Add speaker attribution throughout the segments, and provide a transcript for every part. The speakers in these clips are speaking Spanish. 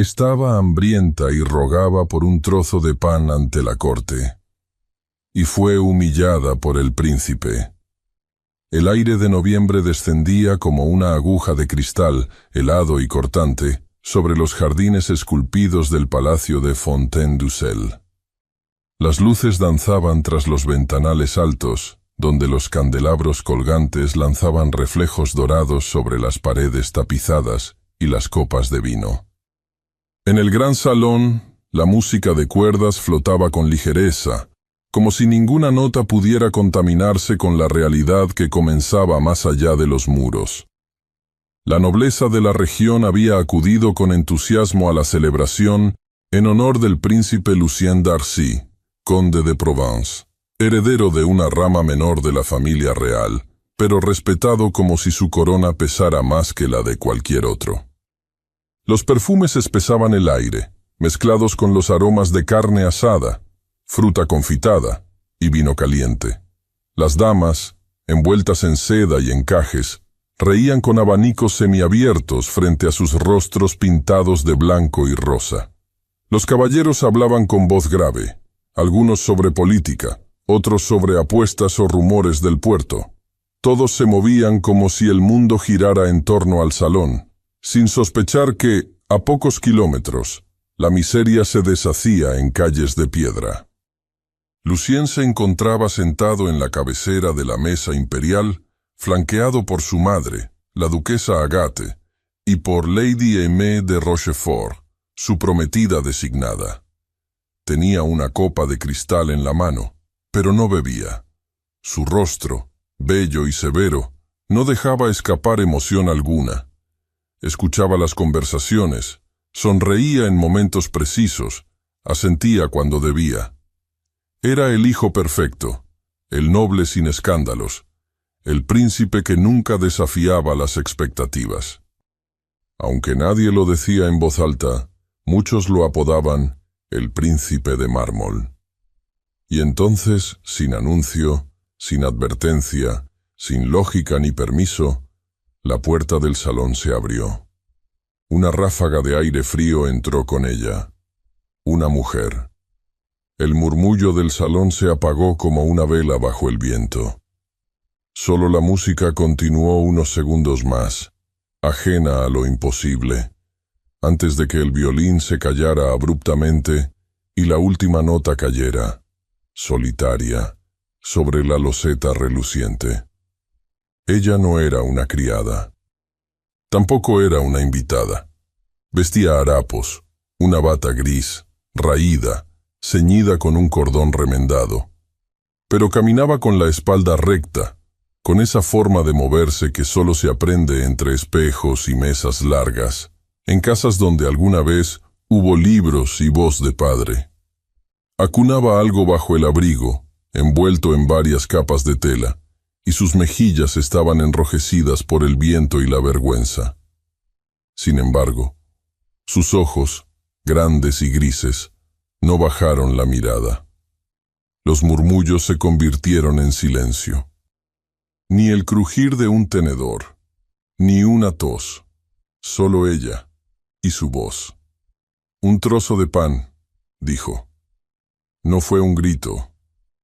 Speaker 1: Estaba hambrienta y rogaba por un trozo de pan ante la corte. Y fue humillada por el príncipe. El aire de noviembre descendía como una aguja de cristal, helado y cortante, sobre los jardines esculpidos del palacio de Fontaine-d'Ussel. Las luces danzaban tras los ventanales altos, donde los candelabros colgantes lanzaban reflejos dorados sobre las paredes tapizadas y las copas de vino. En el gran salón, la música de cuerdas flotaba con ligereza, como si ninguna nota pudiera contaminarse con la realidad que comenzaba más allá de los muros. La nobleza de la región había acudido con entusiasmo a la celebración en honor del príncipe Lucien d'Arcy, conde de Provence, heredero de una rama menor de la familia real, pero respetado como si su corona pesara más que la de cualquier otro. Los perfumes espesaban el aire, mezclados con los aromas de carne asada, fruta confitada y vino caliente. Las damas, envueltas en seda y encajes, reían con abanicos semiabiertos frente a sus rostros pintados de blanco y rosa. Los caballeros hablaban con voz grave, algunos sobre política, otros sobre apuestas o rumores del puerto. Todos se movían como si el mundo girara en torno al salón, sin sospechar que, a pocos kilómetros, la miseria se deshacía en calles de piedra. Lucien se encontraba sentado en la cabecera de la mesa imperial, flanqueado por su madre, la duquesa Agathe, y por Lady Aimée de Rochefort, su prometida designada. Tenía una copa de cristal en la mano, pero no bebía. Su rostro, bello y severo, no dejaba escapar emoción alguna. Escuchaba las conversaciones, sonreía en momentos precisos, asentía cuando debía. Era el hijo perfecto, el noble sin escándalos, el príncipe que nunca desafiaba las expectativas. Aunque nadie lo decía en voz alta, muchos lo apodaban el príncipe de mármol. Y entonces, sin anuncio, sin advertencia, sin lógica ni permiso, la puerta del salón se abrió. Una ráfaga de aire frío entró con ella. Una mujer. El murmullo del salón se apagó como una vela bajo el viento. Solo la música continuó unos segundos más, ajena a lo imposible, antes de que el violín se callara abruptamente y la última nota cayera, solitaria, sobre la loseta reluciente. Ella no era una criada. Tampoco era una invitada. Vestía harapos, una bata gris, raída, ceñida con un cordón remendado. Pero caminaba con la espalda recta, con esa forma de moverse que solo se aprende entre espejos y mesas largas, en casas donde alguna vez hubo libros y voz de padre. Acunaba algo bajo el abrigo, envuelto en varias capas de tela, y sus mejillas estaban enrojecidas por el viento y la vergüenza. Sin embargo, sus ojos, grandes y grises, no bajaron la mirada. Los murmullos se convirtieron en silencio. Ni el crujir de un tenedor, ni una tos, solo ella y su voz. «Un trozo de pan», dijo. No fue un grito,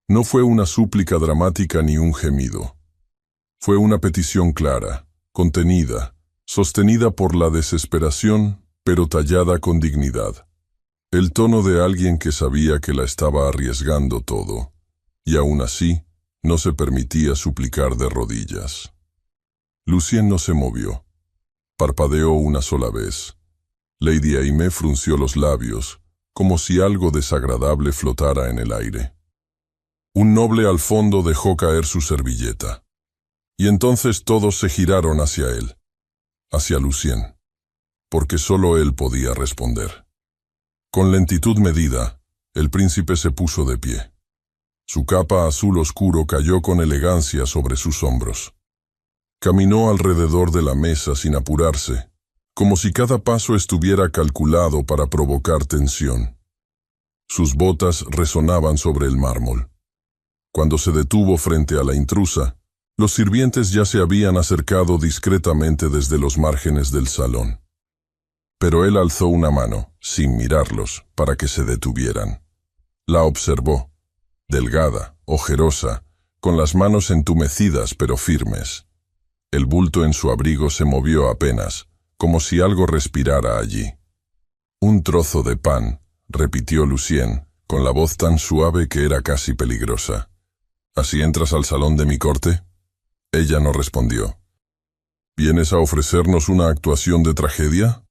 Speaker 1: no fue una súplica dramática ni un gemido. Fue una petición clara, contenida, sostenida por la desesperación, pero tallada con dignidad. El tono de alguien que sabía que la estaba arriesgando todo, y aún así no se permitía suplicar de rodillas. Lucien no se movió. Parpadeó una sola vez. Lady Aimée frunció los labios, como si algo desagradable flotara en el aire. Un noble al fondo dejó caer su servilleta. Y entonces todos se giraron hacia él, hacia Lucien, porque solo él podía responder. Con lentitud medida, el príncipe se puso de pie. Su capa azul oscuro cayó con elegancia sobre sus hombros. Caminó alrededor de la mesa sin apurarse, como si cada paso estuviera calculado para provocar tensión. Sus botas resonaban sobre el mármol. Cuando se detuvo frente a la intrusa, los sirvientes ya se habían acercado discretamente desde los márgenes del salón. Pero él alzó una mano, sin mirarlos, para que se detuvieran. La observó, delgada, ojerosa, con las manos entumecidas pero firmes. El bulto en su abrigo se movió apenas, como si algo respirara allí. «Un trozo de pan», repitió Lucien, con la voz tan suave que era casi peligrosa. «¿Así entras al salón de mi corte?» Ella no respondió. «¿Vienes a ofrecernos una actuación de tragedia?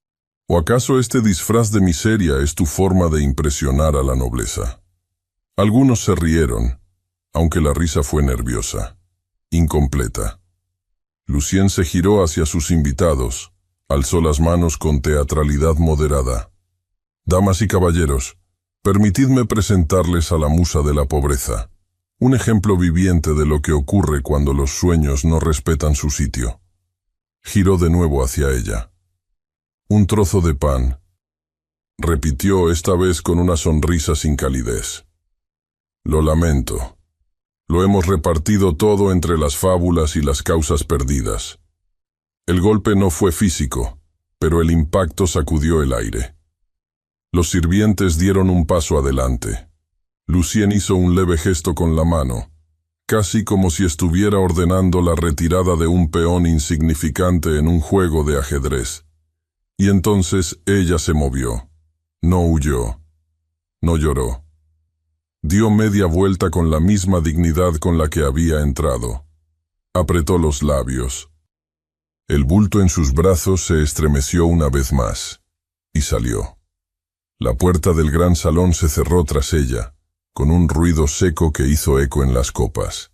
Speaker 1: ¿O acaso este disfraz de miseria es tu forma de impresionar a la nobleza?» Algunos se rieron, aunque la risa fue nerviosa, incompleta. Lucien se giró hacia sus invitados, alzó las manos con teatralidad moderada. «Damas y caballeros, permitidme presentarles a la musa de la pobreza, un ejemplo viviente de lo que ocurre cuando los sueños no respetan su sitio». Giró de nuevo hacia ella. «Un trozo de pan», repitió esta vez con una sonrisa sin calidez. «Lo lamento. Lo hemos repartido todo entre las fábulas y las causas perdidas. El golpe no fue físico, pero el impacto sacudió el aire». Los sirvientes dieron un paso adelante. Lucien hizo un leve gesto con la mano, casi como si estuviera ordenando la retirada de un peón insignificante en un juego de ajedrez. Y entonces ella se movió. No huyó. No lloró. Dio media vuelta con la misma dignidad con la que había entrado. Apretó los labios. El bulto en sus brazos se estremeció una vez más, y salió. La puerta del gran salón se cerró tras ella, con un ruido seco que hizo eco en las copas.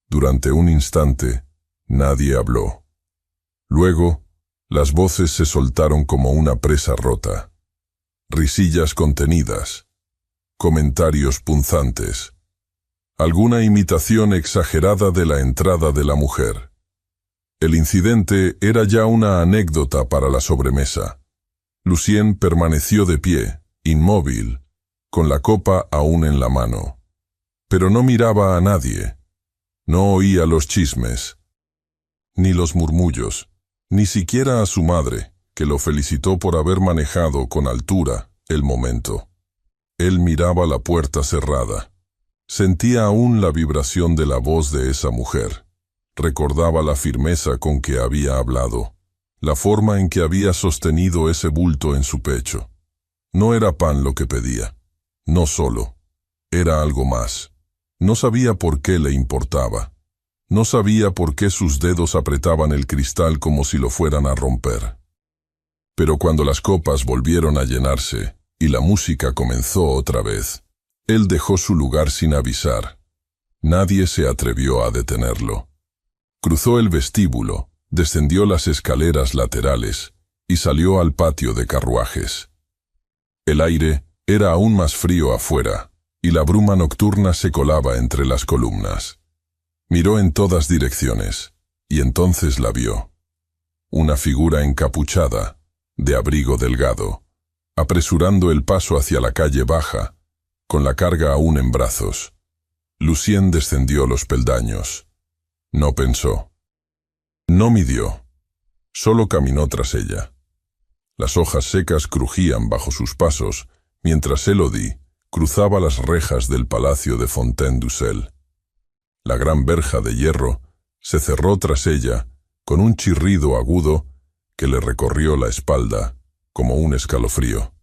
Speaker 1: Durante un instante, nadie habló. Luego, las voces se soltaron como una presa rota. Risillas contenidas, comentarios punzantes, alguna imitación exagerada de la entrada de la mujer. El incidente era ya una anécdota para la sobremesa. Lucien permaneció de pie, inmóvil, con la copa aún en la mano. Pero no miraba a nadie. No oía los chismes, ni los murmullos, ni siquiera a su madre, que lo felicitó por haber manejado con altura el momento. Él miraba la puerta cerrada. Sentía aún la vibración de la voz de esa mujer. Recordaba la firmeza con que había hablado, la forma en que había sostenido ese bulto en su pecho. No era pan lo que pedía. No solo. Era algo más. No sabía por qué le importaba. No sabía por qué sus dedos apretaban el cristal como si lo fueran a romper. Pero cuando las copas volvieron a llenarse y la música comenzó otra vez, él dejó su lugar sin avisar. Nadie se atrevió a detenerlo. Cruzó el vestíbulo, descendió las escaleras laterales y salió al patio de carruajes. El aire era aún más frío afuera, y la bruma nocturna se colaba entre las columnas. Miró en todas direcciones, y entonces la vio. Una figura encapuchada, de abrigo delgado, apresurando el paso hacia la calle baja, con la carga aún en brazos. Lucien descendió los peldaños. No pensó. No midió. Solo caminó tras ella. Las hojas secas crujían bajo sus pasos, mientras Élodie cruzaba las rejas del palacio de Fontaine-d'Ussel. La gran verja de hierro se cerró tras ella con un chirrido agudo que le recorrió la espalda como un escalofrío.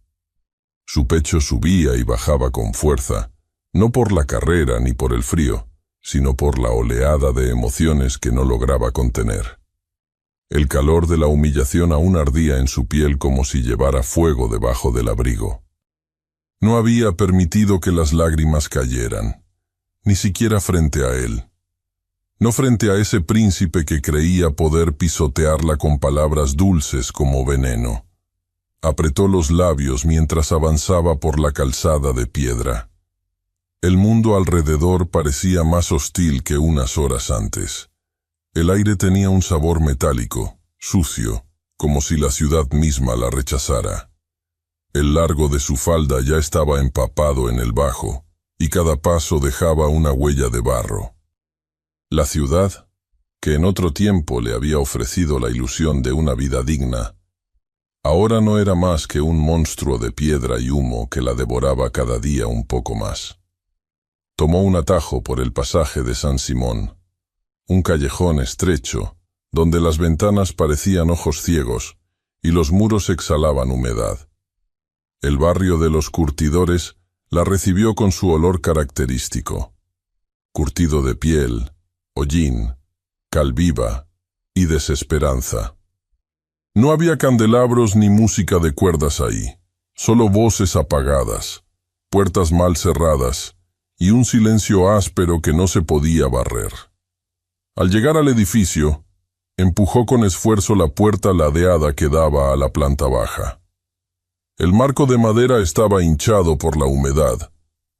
Speaker 1: Su pecho subía y bajaba con fuerza, no por la carrera ni por el frío, sino por la oleada de emociones que no lograba contener. El calor de la humillación aún ardía en su piel como si llevara fuego debajo del abrigo. No había permitido que las lágrimas cayeran, ni siquiera frente a él. No frente a ese príncipe que creía poder pisotearla con palabras dulces como veneno. Apretó los labios mientras avanzaba por la calzada de piedra. El mundo alrededor parecía más hostil que unas horas antes. El aire tenía un sabor metálico, sucio, como si la ciudad misma la rechazara. El largo de su falda ya estaba empapado en el bajo, y cada paso dejaba una huella de barro. La ciudad, que en otro tiempo le había ofrecido la ilusión de una vida digna, Ahora no era más que un monstruo de piedra y humo que la devoraba cada día un poco más. Tomó un atajo por el pasaje de San Simón, un callejón estrecho, donde las ventanas parecían ojos ciegos y los muros exhalaban humedad. El barrio de los curtidores la recibió con su olor característico, curtido de piel, hollín, cal viva y desesperanza. No había candelabros ni música de cuerdas ahí, solo voces apagadas, puertas mal cerradas y un silencio áspero que no se podía barrer. Al llegar al edificio, empujó con esfuerzo la puerta ladeada que daba a la planta baja. El marco de madera estaba hinchado por la humedad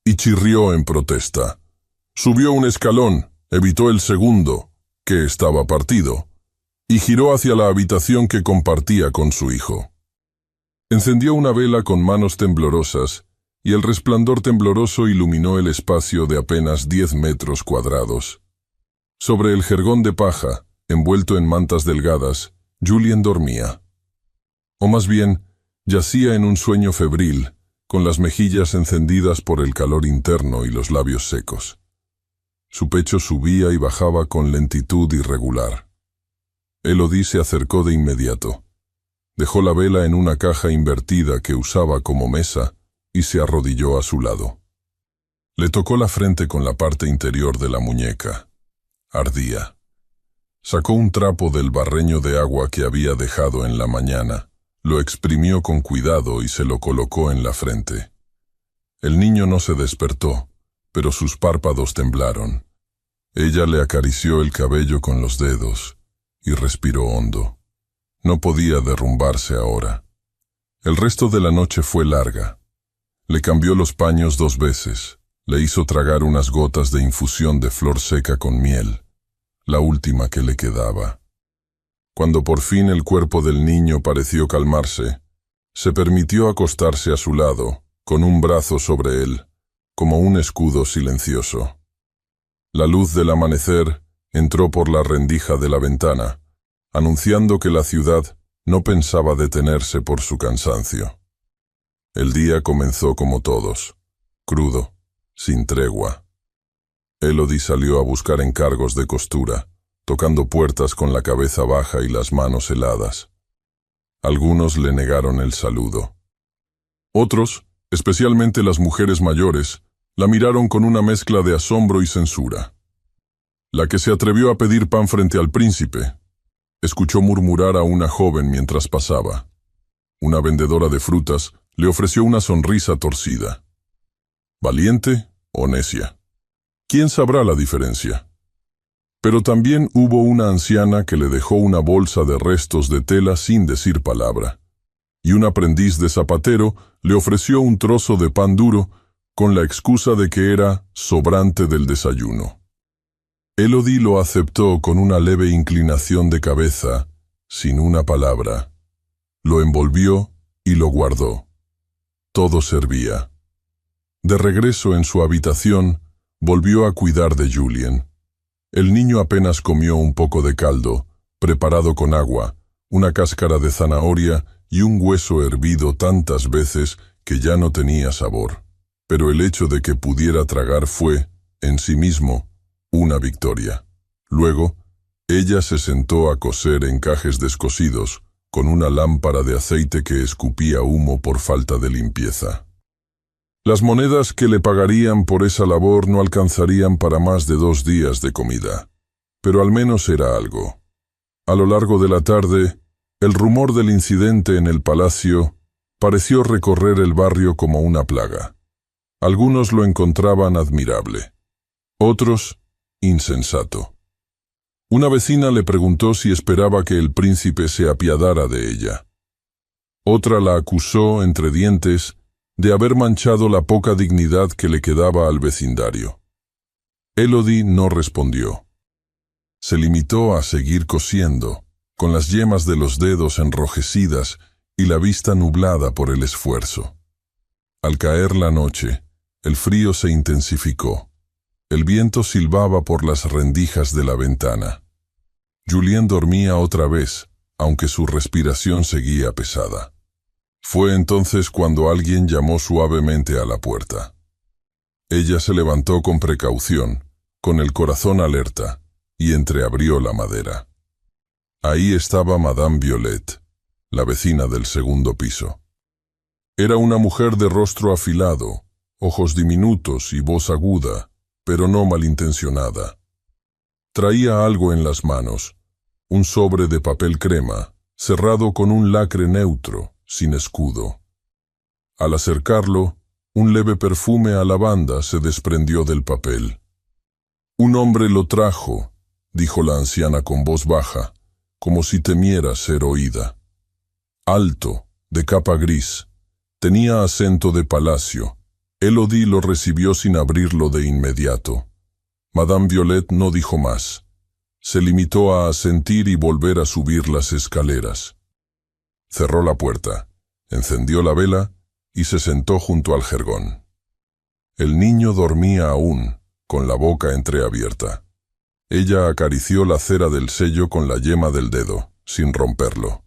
Speaker 1: y chirrió en protesta. Subió un escalón, evitó el segundo, que estaba partido, y giró hacia la habitación que compartía con su hijo. Encendió una vela con manos temblorosas y el resplandor tembloroso iluminó el espacio de apenas 10 metros cuadrados. Sobre el jergón de paja, envuelto en mantas delgadas, Julien dormía. O más bien, yacía en un sueño febril, con las mejillas encendidas por el calor interno y los labios secos. Su pecho subía y bajaba con lentitud irregular. Elodie se acercó de inmediato. Dejó la vela en una caja invertida que usaba como mesa y se arrodilló a su lado. Le tocó la frente con la parte interior de la muñeca. Ardía. Sacó un trapo del barreño de agua que había dejado en la mañana, lo exprimió con cuidado y se lo colocó en la frente. El niño no se despertó, pero sus párpados temblaron. Ella le acarició el cabello con los dedos y respiró hondo. No podía derrumbarse ahora. El resto de la noche fue larga. Le cambió los paños 2 veces, le hizo tragar unas gotas de infusión de flor seca con miel, la última que le quedaba. Cuando por fin el cuerpo del niño pareció calmarse, se permitió acostarse a su lado, con un brazo sobre él, como un escudo silencioso. La luz del amanecer entró por la rendija de la ventana, anunciando que la ciudad no pensaba detenerse por su cansancio. El día comenzó como todos, crudo, sin tregua. Elodie salió a buscar encargos de costura, tocando puertas con la cabeza baja y las manos heladas. Algunos le negaron el saludo. Otros, especialmente las mujeres mayores, la miraron con una mezcla de asombro y censura. La que se atrevió a pedir pan frente al príncipe, escuchó murmurar a una joven mientras pasaba. Una vendedora de frutas le ofreció una sonrisa torcida. ¿Valiente o necia? ¿Quién sabrá la diferencia? Pero también hubo una anciana que le dejó una bolsa de restos de tela sin decir palabra, y un aprendiz de zapatero le ofreció un trozo de pan duro con la excusa de que era sobrante del desayuno. Elodie lo aceptó con una leve inclinación de cabeza, sin una palabra. Lo envolvió y lo guardó. Todo servía. De regreso en su habitación, volvió a cuidar de Julien. El niño apenas comió un poco de caldo, preparado con agua, una cáscara de zanahoria y un hueso hervido tantas veces que ya no tenía sabor. Pero el hecho de que pudiera tragar fue, en sí mismo, una victoria. Luego, ella se sentó a coser encajes descosidos, con una lámpara de aceite que escupía humo por falta de limpieza. Las monedas que le pagarían por esa labor no alcanzarían para más de 2 días de comida, pero al menos era algo. A lo largo de la tarde, el rumor del incidente en el palacio pareció recorrer el barrio como una plaga. Algunos lo encontraban admirable, otros insensato. Una vecina le preguntó si esperaba que el príncipe se apiadara de ella. Otra la acusó entre dientes de haber manchado la poca dignidad que le quedaba al vecindario. Elodie no respondió. Se limitó a seguir cosiendo, con las yemas de los dedos enrojecidas y la vista nublada por el esfuerzo. Al caer la noche, el frío se intensificó. El viento silbaba por las rendijas de la ventana. Julien dormía otra vez, aunque su respiración seguía pesada. Fue entonces cuando alguien llamó suavemente a la puerta. Ella se levantó con precaución, con el corazón alerta, y entreabrió la madera. Ahí estaba Madame Violet, la vecina del segundo piso. Era una mujer de rostro afilado, ojos diminutos y voz aguda, pero no malintencionada. Traía algo en las manos, un sobre de papel crema, cerrado con un lacre neutro, sin escudo. Al acercarlo, un leve perfume a lavanda se desprendió del papel. «Un hombre lo trajo», dijo la anciana con voz baja, como si temiera ser oída. Alto, de capa gris, tenía acento de palacio. Elodie lo recibió sin abrirlo de inmediato. Madame Violet no dijo más. Se limitó a asentir y volver a subir las escaleras. Cerró la puerta, encendió la vela y se sentó junto al jergón. El niño dormía aún, con la boca entreabierta. Ella acarició la cera del sello con la yema del dedo, sin romperlo.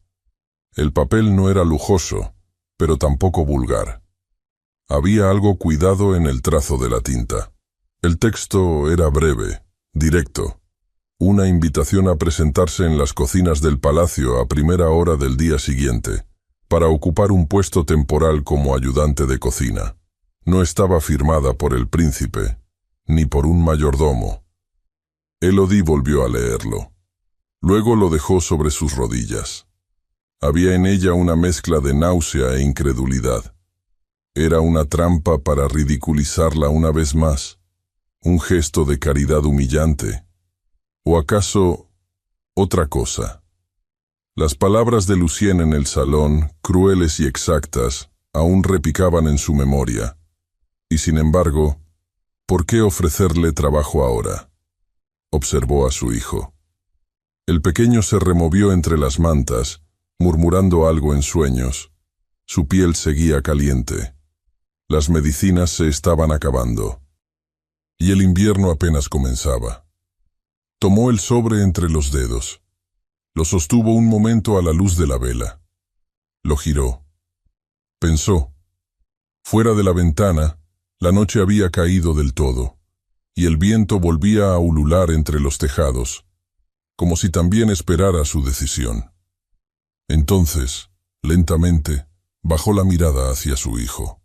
Speaker 1: El papel no era lujoso, pero tampoco vulgar. Había algo cuidado en el trazo de la tinta. El texto era breve, directo. Una invitación a presentarse en las cocinas del palacio a primera hora del día siguiente, para ocupar un puesto temporal como ayudante de cocina. No estaba firmada por el príncipe, ni por un mayordomo. Elodie volvió a leerlo. Luego lo dejó sobre sus rodillas. Había en ella una mezcla de náusea e incredulidad. Era una trampa para ridiculizarla una vez más, un gesto de caridad humillante, o acaso otra cosa. Las palabras de Lucien en el salón, crueles y exactas, aún repicaban en su memoria. Y sin embargo, ¿por qué ofrecerle trabajo ahora?, observó a su hijo. El pequeño se removió entre las mantas, murmurando algo en sueños. Su piel seguía caliente. Las medicinas se estaban acabando. Y el invierno apenas comenzaba. Tomó el sobre entre los dedos. Lo sostuvo un momento a la luz de la vela. Lo giró. Pensó. Fuera de la ventana, la noche había caído del todo, y el viento volvía a ulular entre los tejados, como si también esperara su decisión. Entonces, lentamente, bajó la mirada hacia su hijo,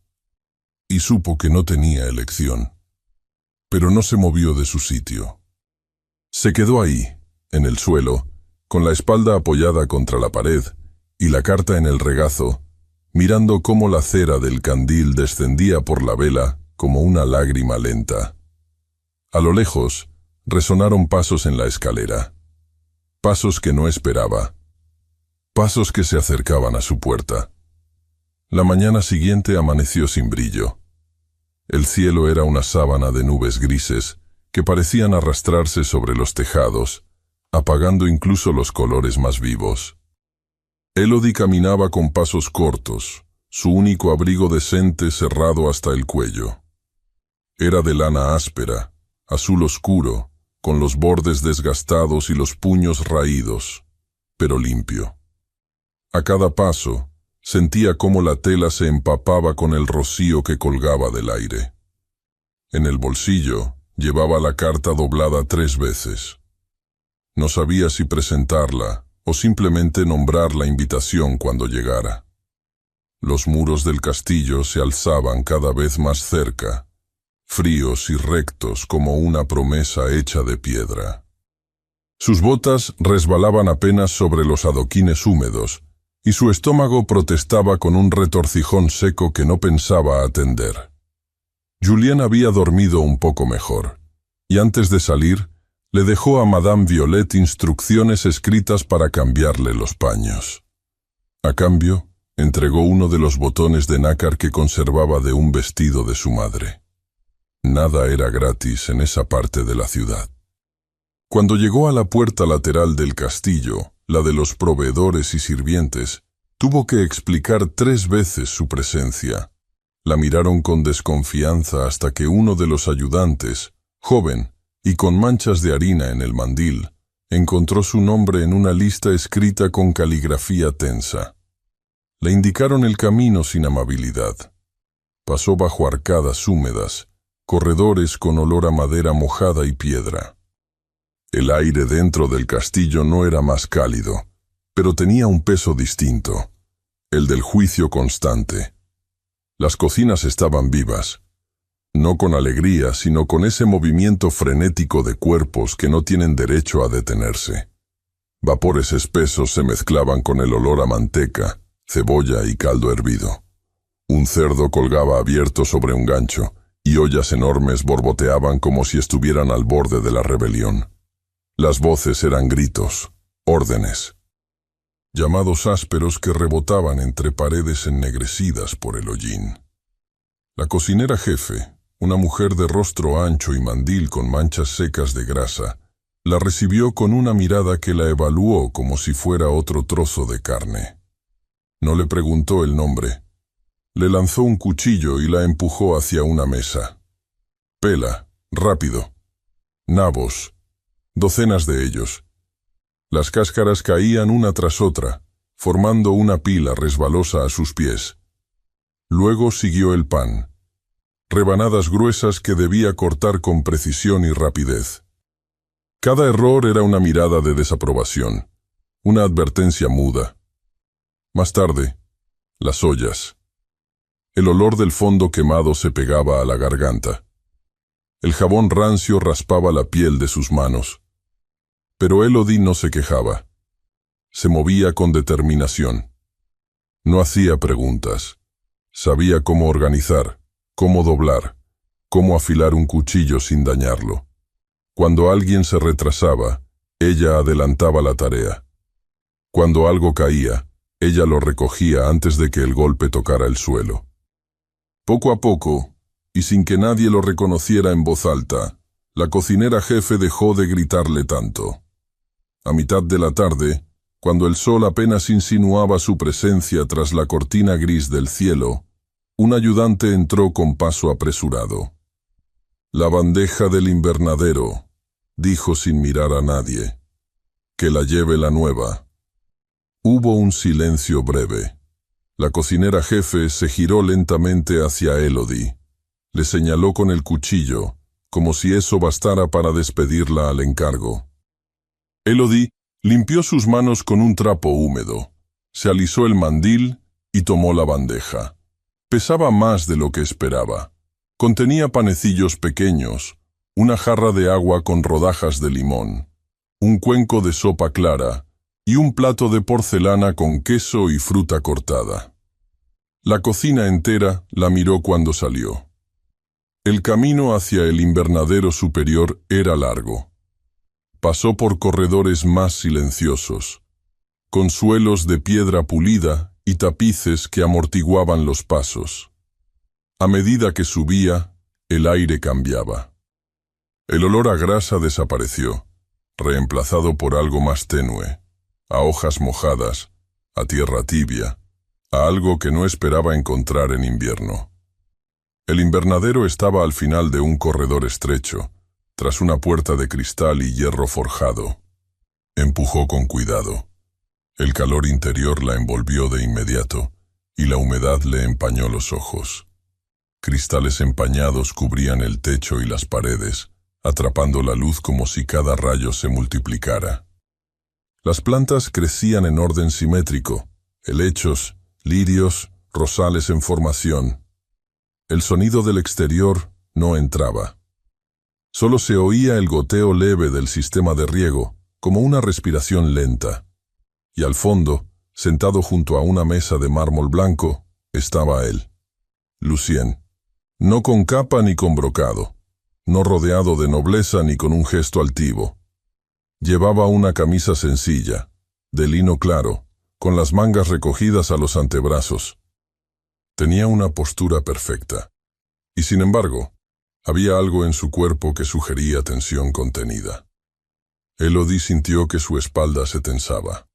Speaker 1: y supo que no tenía elección. Pero no se movió de su sitio. Se quedó ahí, en el suelo, con la espalda apoyada contra la pared y la carta en el regazo, mirando cómo la cera del candil descendía por la vela como una lágrima lenta. A lo lejos, resonaron pasos en la escalera. Pasos que no esperaba. Pasos que se acercaban a su puerta. La mañana siguiente amaneció sin brillo. El cielo era una sábana de nubes grises que parecían arrastrarse sobre los tejados, apagando incluso los colores más vivos. Elodie caminaba con pasos cortos, su único abrigo decente cerrado hasta el cuello. Era de lana áspera, azul oscuro, con los bordes desgastados y los puños raídos, pero limpio. A cada paso, sentía cómo la tela se empapaba con el rocío que colgaba del aire. En el bolsillo llevaba la carta doblada 3 veces. No sabía si presentarla o simplemente nombrar la invitación cuando llegara. Los muros del castillo se alzaban cada vez más cerca, fríos y rectos como una promesa hecha de piedra. Sus botas resbalaban apenas sobre los adoquines húmedos, y su estómago protestaba con un retorcijón seco que no pensaba atender. Julien había dormido un poco mejor, y antes de salir, le dejó a Madame Violet instrucciones escritas para cambiarle los paños. A cambio, entregó uno de los botones de nácar que conservaba de un vestido de su madre. Nada era gratis en esa parte de la ciudad. Cuando llegó a la puerta lateral del castillo, la de los proveedores y sirvientes, tuvo que explicar 3 veces su presencia. La miraron con desconfianza hasta que uno de los ayudantes, joven y con manchas de harina en el mandil, encontró su nombre en una lista escrita con caligrafía tensa. Le indicaron el camino sin amabilidad. Pasó bajo arcadas húmedas, corredores con olor a madera mojada y piedra. El aire dentro del castillo no era más cálido, pero tenía un peso distinto, el del juicio constante. Las cocinas estaban vivas, no con alegría, sino con ese movimiento frenético de cuerpos que no tienen derecho a detenerse. Vapores espesos se mezclaban con el olor a manteca, cebolla y caldo hervido. Un cerdo colgaba abierto sobre un gancho, y ollas enormes borboteaban como si estuvieran al borde de la rebelión. Las voces eran gritos, órdenes, llamados ásperos que rebotaban entre paredes ennegrecidas por el hollín. La cocinera jefe, una mujer de rostro ancho y mandil con manchas secas de grasa, la recibió con una mirada que la evaluó como si fuera otro trozo de carne. No le preguntó el nombre. Le lanzó un cuchillo y la empujó hacia una mesa. Pela, rápido. Nabos, docenas de ellos. Las cáscaras caían una tras otra, formando una pila resbalosa a sus pies. Luego siguió el pan. Rebanadas gruesas que debía cortar con precisión y rapidez. Cada error era una mirada de desaprobación, una advertencia muda. Más tarde, las ollas. El olor del fondo quemado se pegaba a la garganta. El jabón rancio raspaba la piel de sus manos. Pero Elodie no se quejaba. Se movía con determinación. No hacía preguntas. Sabía cómo organizar, cómo doblar, cómo afilar un cuchillo sin dañarlo. Cuando alguien se retrasaba, ella adelantaba la tarea. Cuando algo caía, ella lo recogía antes de que el golpe tocara el suelo. Poco a poco, y sin que nadie lo reconociera en voz alta, la cocinera jefe dejó de gritarle tanto. A mitad de la tarde, cuando el sol apenas insinuaba su presencia tras la cortina gris del cielo, un ayudante entró con paso apresurado. «La bandeja del invernadero», dijo sin mirar a nadie. «Que la lleve la nueva». Hubo un silencio breve. La cocinera jefe se giró lentamente hacia Elodie. Le señaló con el cuchillo, como si eso bastara para despedirla al encargo. Elodie limpió sus manos con un trapo húmedo, se alisó el mandil y tomó la bandeja. Pesaba más de lo que esperaba. Contenía panecillos pequeños, una jarra de agua con rodajas de limón, un cuenco de sopa clara y un plato de porcelana con queso y fruta cortada. La cocina entera la miró cuando salió. El camino hacia el invernadero superior era largo. Pasó por corredores más silenciosos, con suelos de piedra pulida y tapices que amortiguaban los pasos. A medida que subía, el aire cambiaba. El olor a grasa desapareció, reemplazado por algo más tenue, a hojas mojadas, a tierra tibia, a algo que no esperaba encontrar en invierno. El invernadero estaba al final de un corredor estrecho, tras una puerta de cristal y hierro forjado. Empujó con cuidado. El calor interior la envolvió de inmediato, y la humedad le empañó los ojos. Cristales empañados cubrían el techo y las paredes, atrapando la luz como si cada rayo se multiplicara. Las plantas crecían en orden simétrico, helechos, lirios, rosales en formación. El sonido del exterior no entraba. Solo se oía el goteo leve del sistema de riego, como una respiración lenta. Y al fondo, sentado junto a una mesa de mármol blanco, estaba él, Lucien. No con capa ni con brocado, no rodeado de nobleza ni con un gesto altivo. Llevaba una camisa sencilla, de lino claro, con las mangas recogidas a los antebrazos. Tenía una postura perfecta, y sin embargo, había algo en su cuerpo que sugería tensión contenida. Elodie sintió que su espalda se tensaba.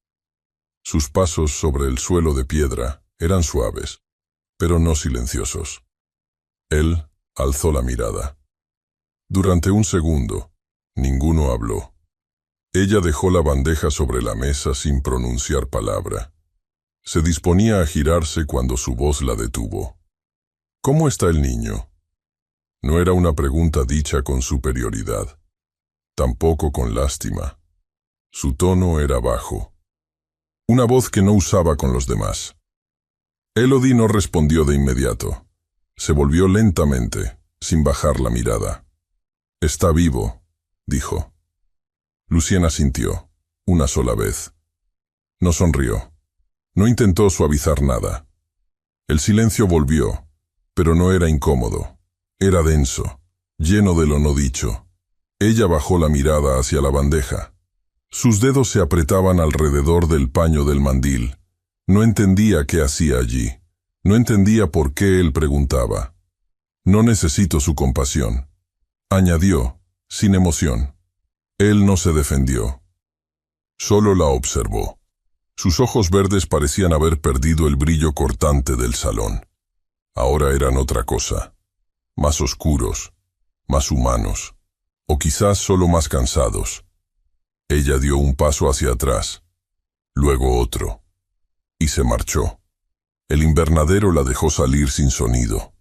Speaker 1: Sus pasos sobre el suelo de piedra eran suaves, pero no silenciosos. Él alzó la mirada. Durante un segundo, ninguno habló. Ella dejó la bandeja sobre la mesa sin pronunciar palabra. Se disponía a girarse cuando su voz la detuvo. «¿Cómo está el niño?» No era una pregunta dicha con superioridad, tampoco con lástima. Su tono era bajo. Una voz que no usaba con los demás. Elodie no respondió de inmediato. Se volvió lentamente, sin bajar la mirada. «Está vivo», dijo. Lucien asintió, una sola vez. No sonrió. No intentó suavizar nada. El silencio volvió, pero no era incómodo. Era denso, lleno de lo no dicho. Ella bajó la mirada hacia la bandeja. Sus dedos se apretaban alrededor del paño del mandil. No entendía qué hacía allí. No entendía por qué él preguntaba. «No necesito su compasión», añadió, sin emoción. Él no se defendió. Solo la observó. Sus ojos verdes parecían haber perdido el brillo cortante del salón. Ahora eran otra cosa. Más oscuros, más humanos, o quizás solo más cansados. Ella dio un paso hacia atrás, luego otro, y se marchó. El invernadero la dejó salir sin sonido.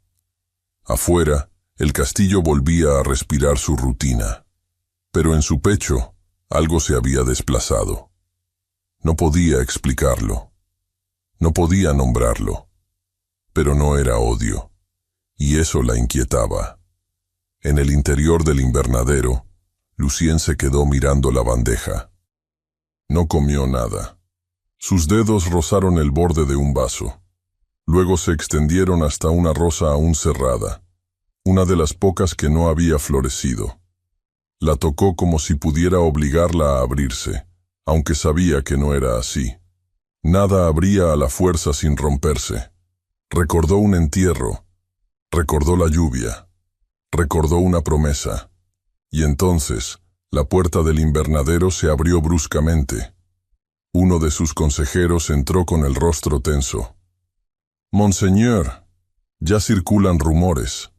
Speaker 1: Afuera, el castillo volvía a respirar su rutina, pero en su pecho algo se había desplazado. No podía explicarlo, no podía nombrarlo, pero no era odio, y eso la inquietaba. En el interior del invernadero, Lucien se quedó mirando la bandeja. No comió nada. Sus dedos rozaron el borde de un vaso. Luego se extendieron hasta una rosa aún cerrada, una de las pocas que no había florecido. La tocó como si pudiera obligarla a abrirse, aunque sabía que no era así. Nada abría a la fuerza sin romperse. Recordó un entierro, recordó la lluvia, recordó una promesa. Y entonces, la puerta del invernadero se abrió bruscamente. Uno de sus consejeros entró con el rostro tenso. «Monseñor, ya circulan rumores.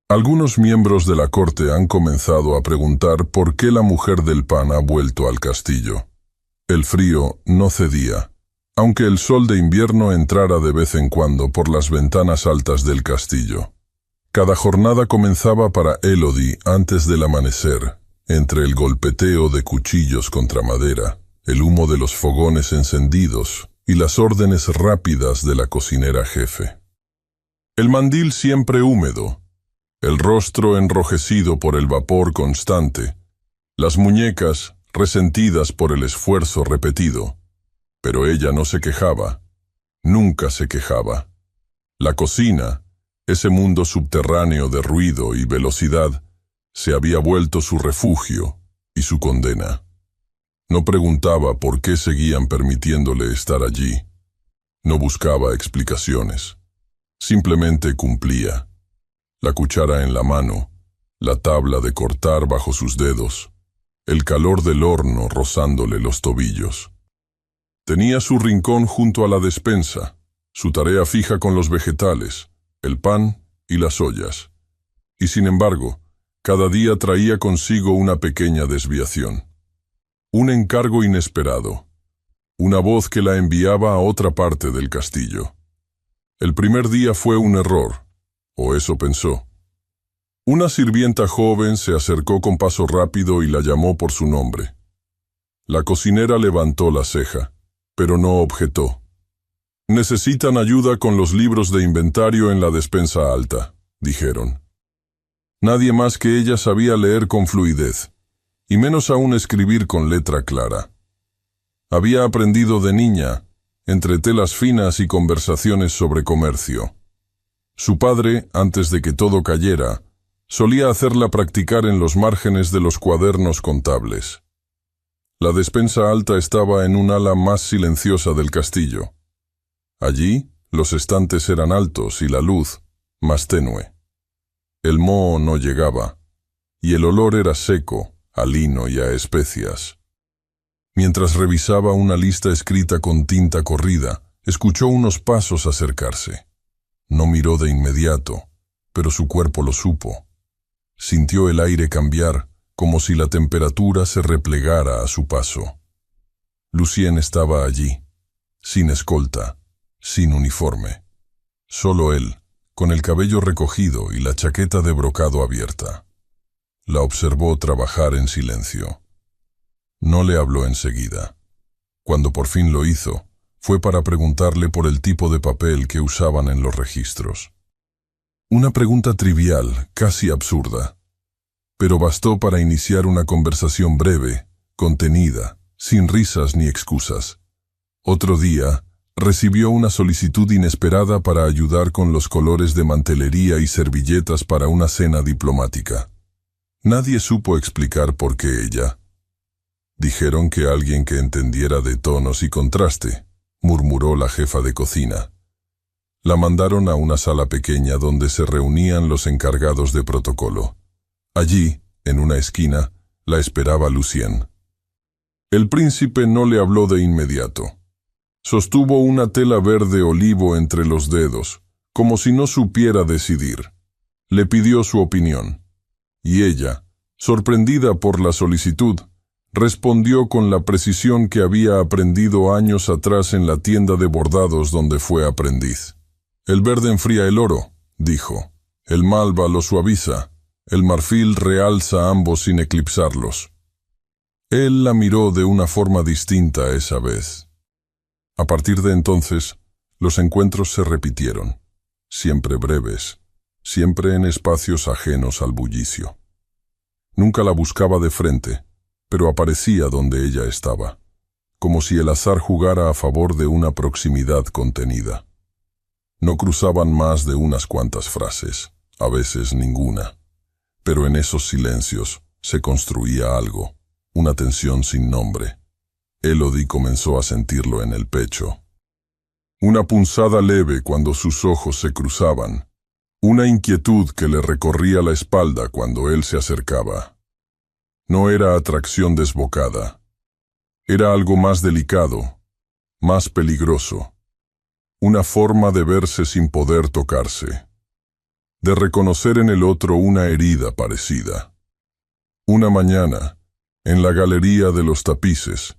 Speaker 1: Algunos miembros de la corte han comenzado a preguntar por qué la mujer del pan ha vuelto al castillo». El frío no cedía, aunque el sol de invierno entrara de vez en cuando por las ventanas altas del castillo. Cada jornada comenzaba para Elodie antes del amanecer, entre el golpeteo de cuchillos contra madera, el humo de los fogones encendidos y las órdenes rápidas de la cocinera jefe. El mandil siempre húmedo, el rostro enrojecido por el vapor constante, las muñecas resentidas por el esfuerzo repetido. Pero ella no se quejaba, nunca se quejaba. La cocina, ese mundo subterráneo de ruido y velocidad, se había vuelto su refugio y su condena. No preguntaba por qué seguían permitiéndole estar allí. No buscaba explicaciones. Simplemente cumplía. La cuchara en la mano, la tabla de cortar bajo sus dedos, el calor del horno rozándole los tobillos. Tenía su rincón junto a la despensa, su tarea fija con los vegetales, el pan y las ollas. Y sin embargo, cada día traía consigo una pequeña desviación. Un encargo inesperado, una voz que la enviaba a otra parte del castillo. El primer día fue un error, o eso pensó. Una sirvienta joven se acercó con paso rápido y la llamó por su nombre. La cocinera levantó la ceja, pero no objetó. «Necesitan ayuda con los libros de inventario en la despensa alta», dijeron. Nadie más que ella sabía leer con fluidez, y menos aún escribir con letra clara. Había aprendido de niña, entre telas finas y conversaciones sobre comercio. Su padre, antes de que todo cayera, solía hacerla practicar en los márgenes de los cuadernos contables. La despensa alta estaba en un ala más silenciosa del castillo. Allí, los estantes eran altos y la luz, más tenue. El moho no llegaba, y el olor era seco, a lino y a especias. Mientras revisaba una lista escrita con tinta corrida, escuchó unos pasos acercarse. No miró de inmediato, pero su cuerpo lo supo. Sintió el aire cambiar, como si la temperatura se replegara a su paso. Lucien estaba allí, sin escolta, sin uniforme. Solo él, con el cabello recogido y la chaqueta de brocado abierta. La observó trabajar en silencio. No le habló enseguida. Cuando por fin lo hizo, fue para preguntarle por el tipo de papel que usaban en los registros. Una pregunta trivial, casi absurda, pero bastó para iniciar una conversación breve, contenida, sin risas ni excusas. Otro día, recibió una solicitud inesperada para ayudar con los colores de mantelería y servilletas para una cena diplomática. Nadie supo explicar por qué ella. Dijeron que alguien que entendiera de tonos y contraste, murmuró la jefa de cocina. La mandaron a una sala pequeña donde se reunían los encargados de protocolo. Allí, en una esquina, la esperaba Lucien. El príncipe no le habló de inmediato. Sostuvo una tela verde olivo entre los dedos, como si no supiera decidir. Le pidió su opinión. Y ella, sorprendida por la solicitud, respondió con la precisión que había aprendido años atrás en la tienda de bordados donde fue aprendiz. El verde enfría el oro, dijo. El malva lo suaviza. El marfil realza ambos sin eclipsarlos. Él la miró de una forma distinta esa vez. A partir de entonces, los encuentros se repitieron, siempre breves, siempre en espacios ajenos al bullicio. Nunca la buscaba de frente, pero aparecía donde ella estaba, como si el azar jugara a favor de una proximidad contenida. No cruzaban más de unas cuantas frases, a veces ninguna, pero en esos silencios se construía algo, una tensión sin nombre. Elodie comenzó a sentirlo en el pecho. Una punzada leve cuando sus ojos se cruzaban, una inquietud que le recorría la espalda cuando él se acercaba. No era atracción desbocada. Era algo más delicado, más peligroso. Una forma de verse sin poder tocarse. De reconocer en el otro una herida parecida. Una mañana, en la galería de los tapices,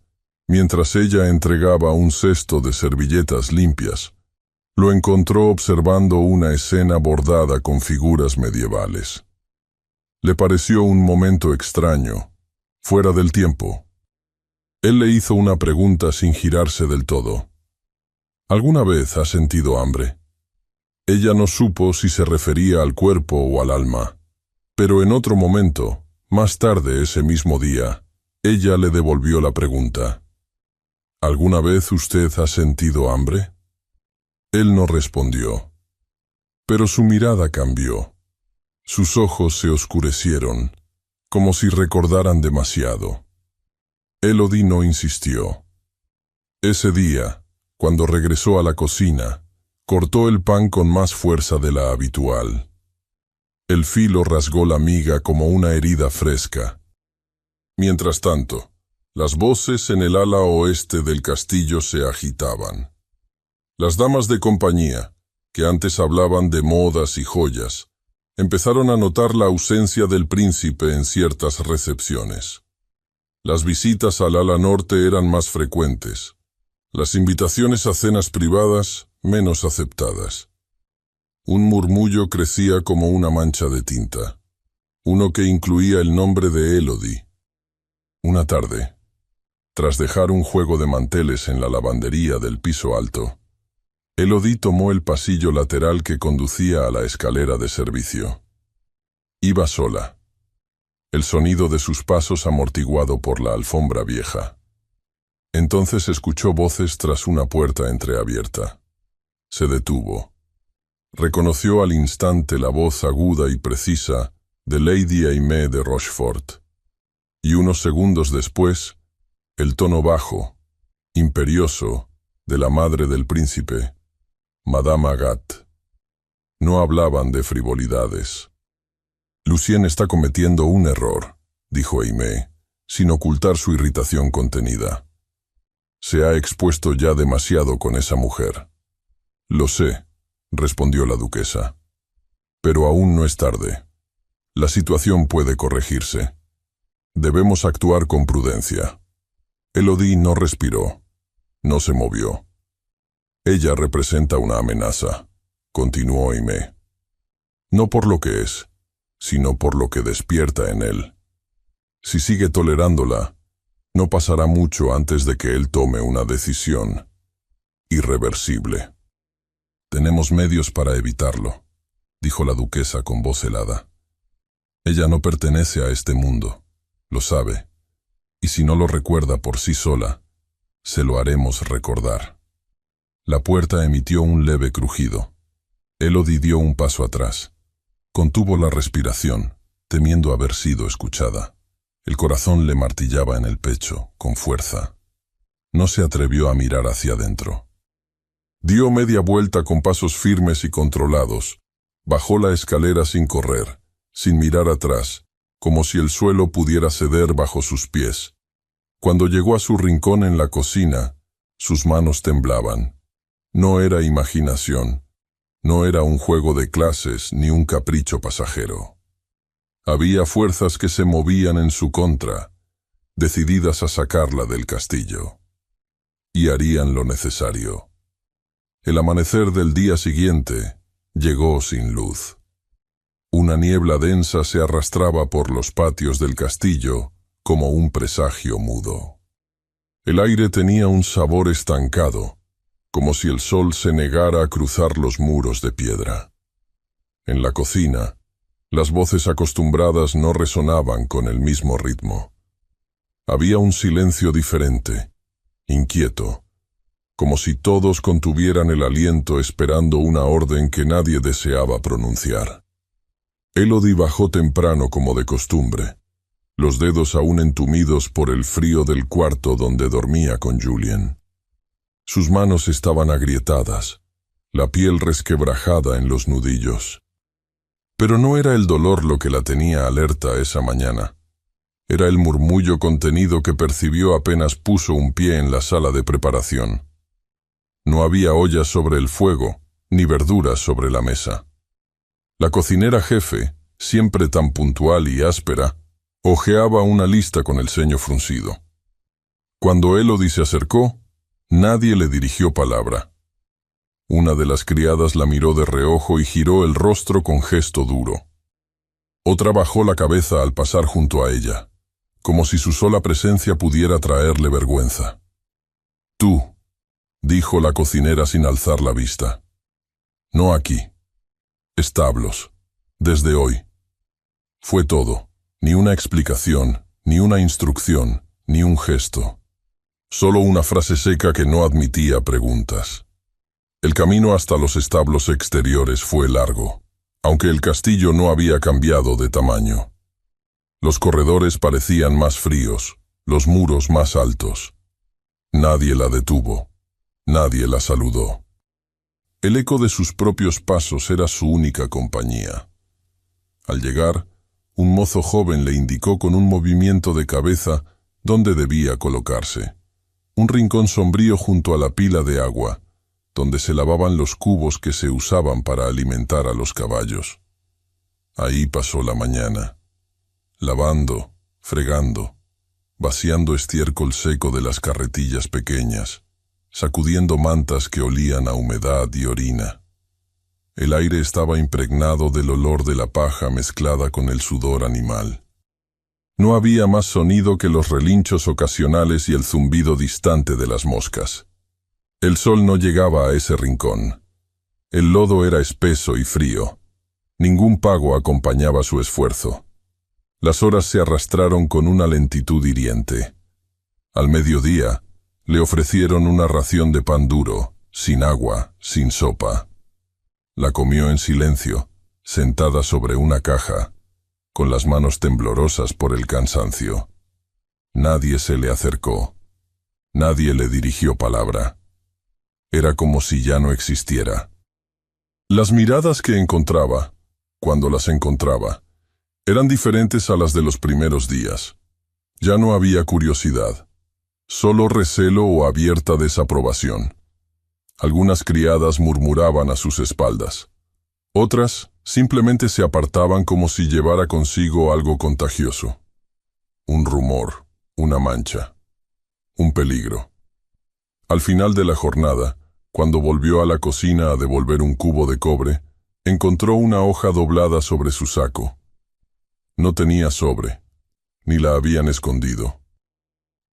Speaker 1: mientras ella entregaba un cesto de servilletas limpias, lo encontró observando una escena bordada con figuras medievales. Le pareció un momento extraño, fuera del tiempo. Él le hizo una pregunta sin girarse del todo. ¿Alguna vez has sentido hambre? Ella no supo si se refería al cuerpo o al alma, pero en otro momento, más tarde ese mismo día, ella le devolvió la pregunta. ¿Alguna vez usted ha sentido hambre? Él no respondió, pero su mirada cambió. Sus ojos se oscurecieron, como si recordaran demasiado. Elodie no insistió. Ese día, cuando regresó a la cocina, cortó el pan con más fuerza de la habitual. El filo rasgó la miga como una herida fresca. Mientras tanto, las voces en el ala oeste del castillo se agitaban. Las damas de compañía, que antes hablaban de modas y joyas, empezaron a notar la ausencia del príncipe en ciertas recepciones. Las visitas al ala norte eran más frecuentes. Las invitaciones a cenas privadas, menos aceptadas. Un murmullo crecía como una mancha de tinta, uno que incluía el nombre de Elodie. Una tarde, tras dejar un juego de manteles en la lavandería del piso alto, Elodie tomó el pasillo lateral que conducía a la escalera de servicio. Iba sola, el sonido de sus pasos amortiguado por la alfombra vieja. Entonces escuchó voces tras una puerta entreabierta. Se detuvo. Reconoció al instante la voz aguda y precisa de Lady Aimée de Rochefort. Y unos segundos después, el tono bajo, imperioso, de la madre del príncipe, Madame Agathe. No hablaban de frivolidades. Lucien está cometiendo un error, dijo Aimée, sin ocultar su irritación contenida. Se ha expuesto ya demasiado con esa mujer. Lo sé, respondió la duquesa. Pero aún no es tarde. La situación puede corregirse. Debemos actuar con prudencia. Elodie no respiró. No se movió. Ella representa una amenaza, continuó Aimé. No por lo que es, sino por lo que despierta en él. Si sigue tolerándola, no pasará mucho antes de que él tome una decisión irreversible. Tenemos medios para evitarlo, dijo la duquesa con voz helada. Ella no pertenece a este mundo, lo sabe, y si no lo recuerda por sí sola, se lo haremos recordar. La puerta emitió un leve crujido. Elodie dio un paso atrás. Contuvo la respiración, temiendo haber sido escuchada. El corazón le martillaba en el pecho, con fuerza. No se atrevió a mirar hacia adentro. Dio media vuelta con pasos firmes y controlados. Bajó la escalera sin correr, sin mirar atrás, como si el suelo pudiera ceder bajo sus pies. Cuando llegó a su rincón en la cocina, sus manos temblaban. No era imaginación, no era un juego de clases ni un capricho pasajero. Había fuerzas que se movían en su contra, decididas a sacarla del castillo. Y harían lo necesario. El amanecer del día siguiente llegó sin luz. Una niebla densa se arrastraba por los patios del castillo como un presagio mudo. El aire tenía un sabor estancado, como si el sol se negara a cruzar los muros de piedra. En la cocina, las voces acostumbradas no resonaban con el mismo ritmo. Había un silencio diferente, inquieto, como si todos contuvieran el aliento esperando una orden que nadie deseaba pronunciar. Elodie bajó temprano como de costumbre, los dedos aún entumidos por el frío del cuarto donde dormía con Julien. Sus manos estaban agrietadas, la piel resquebrajada en los nudillos. Pero no era el dolor lo que la tenía alerta esa mañana. Era el murmullo contenido que percibió apenas puso un pie en la sala de preparación. No había ollas sobre el fuego, ni verduras sobre la mesa. La cocinera jefe, siempre tan puntual y áspera, hojeaba una lista con el ceño fruncido. Cuando Elodie se acercó, nadie le dirigió palabra. Una de las criadas la miró de reojo y giró el rostro con gesto duro. Otra bajó la cabeza al pasar junto a ella, como si su sola presencia pudiera traerle vergüenza. «Tú», dijo la cocinera sin alzar la vista. «No aquí. Establos. Desde hoy». Fue todo. Ni una explicación, ni una instrucción, ni un gesto. Solo una frase seca que no admitía preguntas. El camino hasta los establos exteriores fue largo, aunque el castillo no había cambiado de tamaño. Los corredores parecían más fríos, los muros más altos. Nadie la detuvo, nadie la saludó. El eco de sus propios pasos era su única compañía. Al llegar, un mozo joven le indicó con un movimiento de cabeza dónde debía colocarse. Un rincón sombrío junto a la pila de agua, donde se lavaban los cubos que se usaban para alimentar a los caballos. Ahí pasó la mañana, lavando, fregando, vaciando estiércol seco de las carretillas pequeñas, sacudiendo mantas que olían a humedad y orina. El aire estaba impregnado del olor de la paja mezclada con el sudor animal. No había más sonido que los relinchos ocasionales y el zumbido distante de las moscas. El sol no llegaba a ese rincón. El lodo era espeso y frío. Ningún pago acompañaba su esfuerzo. Las horas se arrastraron con una lentitud hiriente. Al mediodía, le ofrecieron una ración de pan duro, sin agua, sin sopa. La comió en silencio, sentada sobre una caja, con las manos temblorosas por el cansancio. Nadie se le acercó. Nadie le dirigió palabra. Era como si ya no existiera. Las miradas que encontraba, cuando las encontraba, eran diferentes a las de los primeros días. Ya no había curiosidad, solo recelo o abierta desaprobación. Algunas criadas murmuraban a sus espaldas. Otras simplemente se apartaban como si llevara consigo algo contagioso. Un rumor, una mancha, un peligro. Al final de la jornada, Cuando volvió a la cocina a devolver un cubo de cobre, encontró una hoja doblada sobre su saco. No tenía sobre, ni la habían escondido.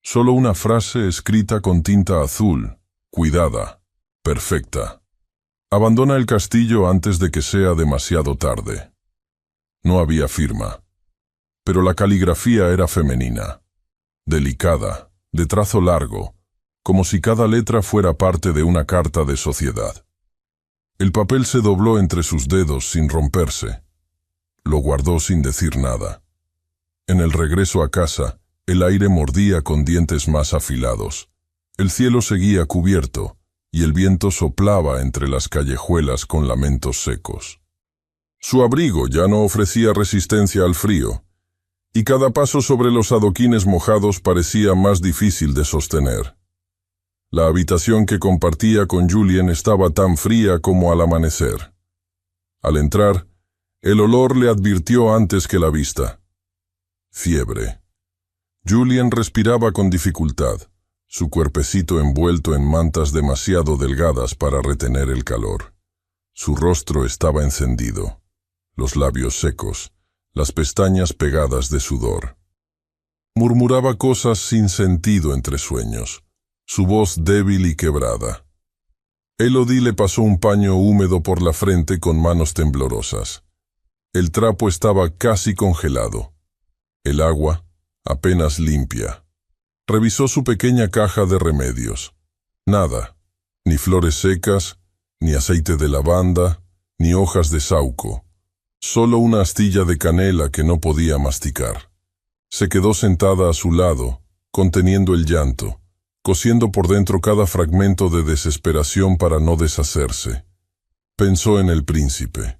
Speaker 1: Solo una frase escrita con tinta azul, cuidada, perfecta. Abandona el castillo antes de que sea demasiado tarde. No había firma, pero la caligrafía era femenina, delicada, de trazo largo, como si cada letra fuera parte de una carta de sociedad. El papel se dobló entre sus dedos sin romperse. Lo guardó sin decir nada. En el regreso a casa, el aire mordía con dientes más afilados. El cielo seguía cubierto, y el viento soplaba entre las callejuelas con lamentos secos. Su abrigo ya no ofrecía resistencia al frío, y cada paso sobre los adoquines mojados parecía más difícil de sostener. La habitación que compartía con Julien estaba tan fría como al amanecer. Al entrar, el olor le advirtió antes que la vista. Fiebre. Julien respiraba con dificultad, su cuerpecito envuelto en mantas demasiado delgadas para retener el calor. Su rostro estaba encendido, los labios secos, las pestañas pegadas de sudor. Murmuraba cosas sin sentido entre sueños, su voz débil y quebrada. Elodie le pasó un paño húmedo por la frente con manos temblorosas. El trapo estaba casi congelado. El agua, apenas limpia. Revisó su pequeña caja de remedios. Nada, ni flores secas, ni aceite de lavanda, ni hojas de sauco. Solo una astilla de canela que no podía masticar. Se quedó sentada a su lado, conteniendo el llanto, cosiendo por dentro cada fragmento de desesperación para no deshacerse. Pensó en el príncipe.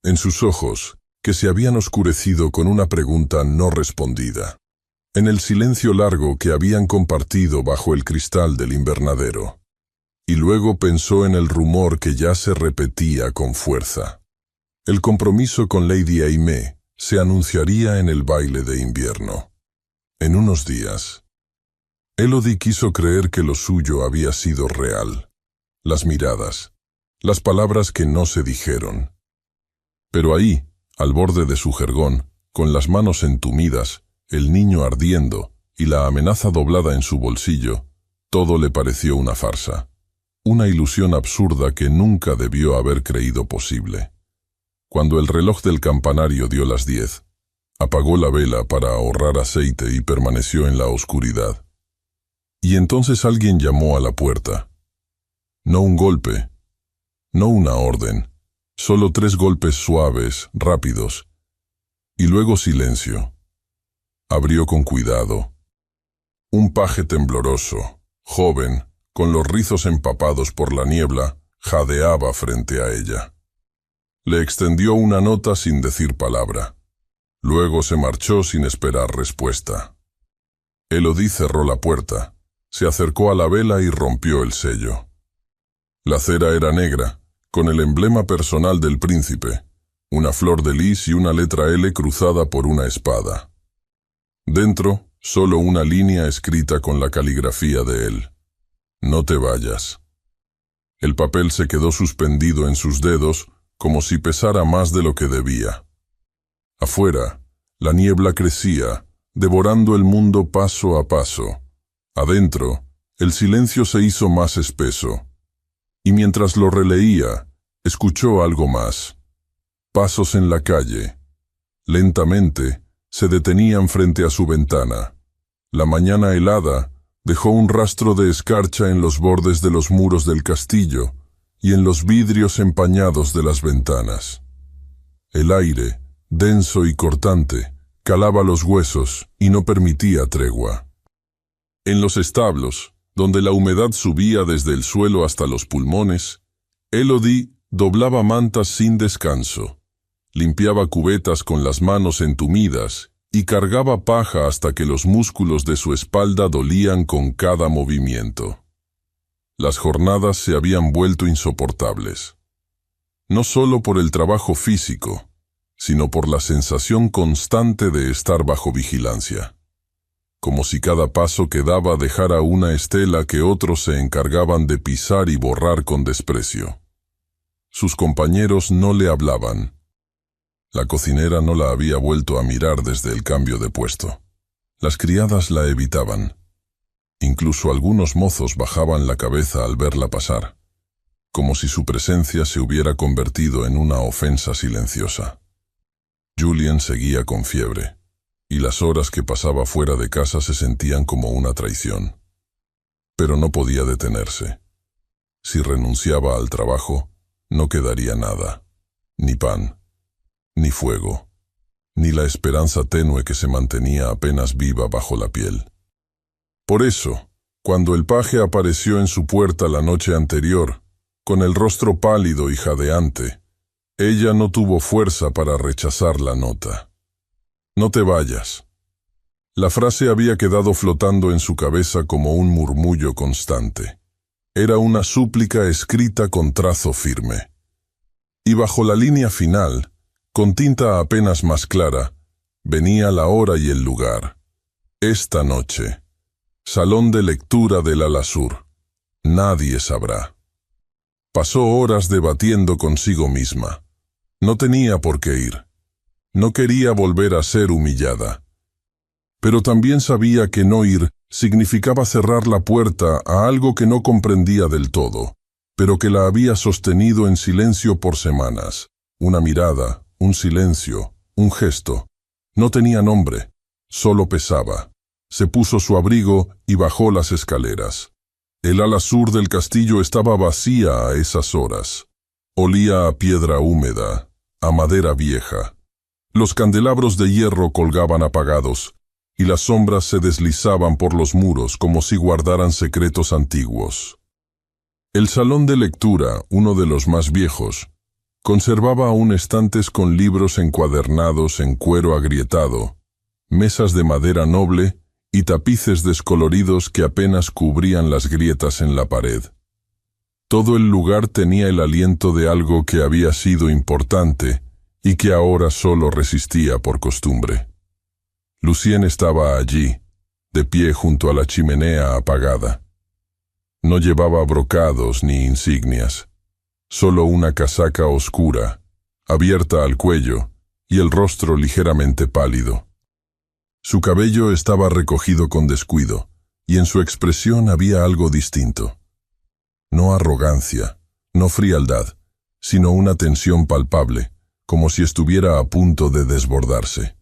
Speaker 1: En sus ojos, que se habían oscurecido con una pregunta no respondida. En el silencio largo que habían compartido bajo el cristal del invernadero. Y luego pensó en el rumor que ya se repetía con fuerza. El compromiso con Lady Aimée se anunciaría en el baile de invierno. En unos días. Elodie quiso creer que lo suyo había sido real. Las miradas, las palabras que no se dijeron. Pero ahí, al borde de su jergón, con las manos entumidas, el niño ardiendo y la amenaza doblada en su bolsillo, todo le pareció una farsa. Una ilusión absurda que nunca debió haber creído posible. Cuando el reloj del campanario dio las 10, apagó la vela para ahorrar aceite y permaneció en la oscuridad. Y entonces alguien llamó a la puerta. No un golpe, no una orden, solo 3 golpes suaves, rápidos, y luego silencio. Abrió con cuidado. Un paje tembloroso, joven, con los rizos empapados por la niebla, jadeaba frente a ella. Le extendió una nota sin decir palabra. Luego se marchó sin esperar respuesta. Elodie cerró la puerta, se acercó a la vela y rompió el sello. La cera era negra, con el emblema personal del príncipe, una flor de lis y una letra L cruzada por una espada. Dentro, solo una línea escrita con la caligrafía de él. No te vayas. El papel se quedó suspendido en sus dedos, como si pesara más de lo que debía. Afuera, la niebla crecía, devorando el mundo paso a paso. Adentro, el silencio se hizo más espeso. Y mientras lo releía, escuchó algo más. Pasos en la calle. Lentamente, se detenían frente a su ventana. La mañana helada dejó un rastro de escarcha en los bordes de los muros del castillo y en los vidrios empañados de las ventanas. El aire, denso y cortante, calaba los huesos y no permitía tregua. En los establos, donde la humedad subía desde el suelo hasta los pulmones, Elodie doblaba mantas sin descanso, limpiaba cubetas con las manos entumidas y cargaba paja hasta que los músculos de su espalda dolían con cada movimiento. Las jornadas se habían vuelto insoportables. No solo por el trabajo físico, sino por la sensación constante de estar bajo vigilancia. como si cada paso que daba dejara una estela que otros se encargaban de pisar y borrar con desprecio. Sus compañeros no le hablaban. La cocinera no la había vuelto a mirar desde el cambio de puesto. Las criadas la evitaban. Incluso algunos mozos bajaban la cabeza al verla pasar, como si su presencia se hubiera convertido en una ofensa silenciosa. Julien seguía con fiebre, y las horas que pasaba fuera de casa se sentían como una traición. Pero no podía detenerse. Si renunciaba al trabajo, no quedaría nada, ni pan, ni fuego, ni la esperanza tenue que se mantenía apenas viva bajo la piel. Por eso, cuando el paje apareció en su puerta la noche anterior, con el rostro pálido y jadeante, ella no tuvo fuerza para rechazar la nota. «No te vayas». La frase había quedado flotando en su cabeza como un murmullo constante. Era una súplica escrita con trazo firme. Y bajo la línea final, con tinta apenas más clara, venía la hora y el lugar. Esta noche. Salón de lectura del Al-Azur. Nadie sabrá. Pasó horas debatiendo consigo misma. No tenía por qué ir. No quería volver a ser humillada. Pero también sabía que no ir significaba cerrar la puerta a algo que no comprendía del todo, pero que la había sostenido en silencio por semanas. Una mirada, un silencio, un gesto. No tenía nombre, solo pesaba. Se puso su abrigo y bajó las escaleras. El ala sur del castillo estaba vacía a esas horas. Olía a piedra húmeda, a madera vieja. Los candelabros de hierro colgaban apagados, y las sombras se deslizaban por los muros como si guardaran secretos antiguos. El salón de lectura, uno de los más viejos, conservaba aún estantes con libros encuadernados en cuero agrietado, mesas de madera noble y tapices descoloridos que apenas cubrían las grietas en la pared. Todo el lugar tenía el aliento de algo que había sido importante y que ahora solo resistía por costumbre. Lucien estaba allí, de pie junto a la chimenea apagada. No llevaba brocados ni insignias, solo una casaca oscura, abierta al cuello, y el rostro ligeramente pálido. Su cabello estaba recogido con descuido, y en su expresión había algo distinto. No arrogancia, no frialdad, sino una tensión palpable, como si estuviera a punto de desbordarse.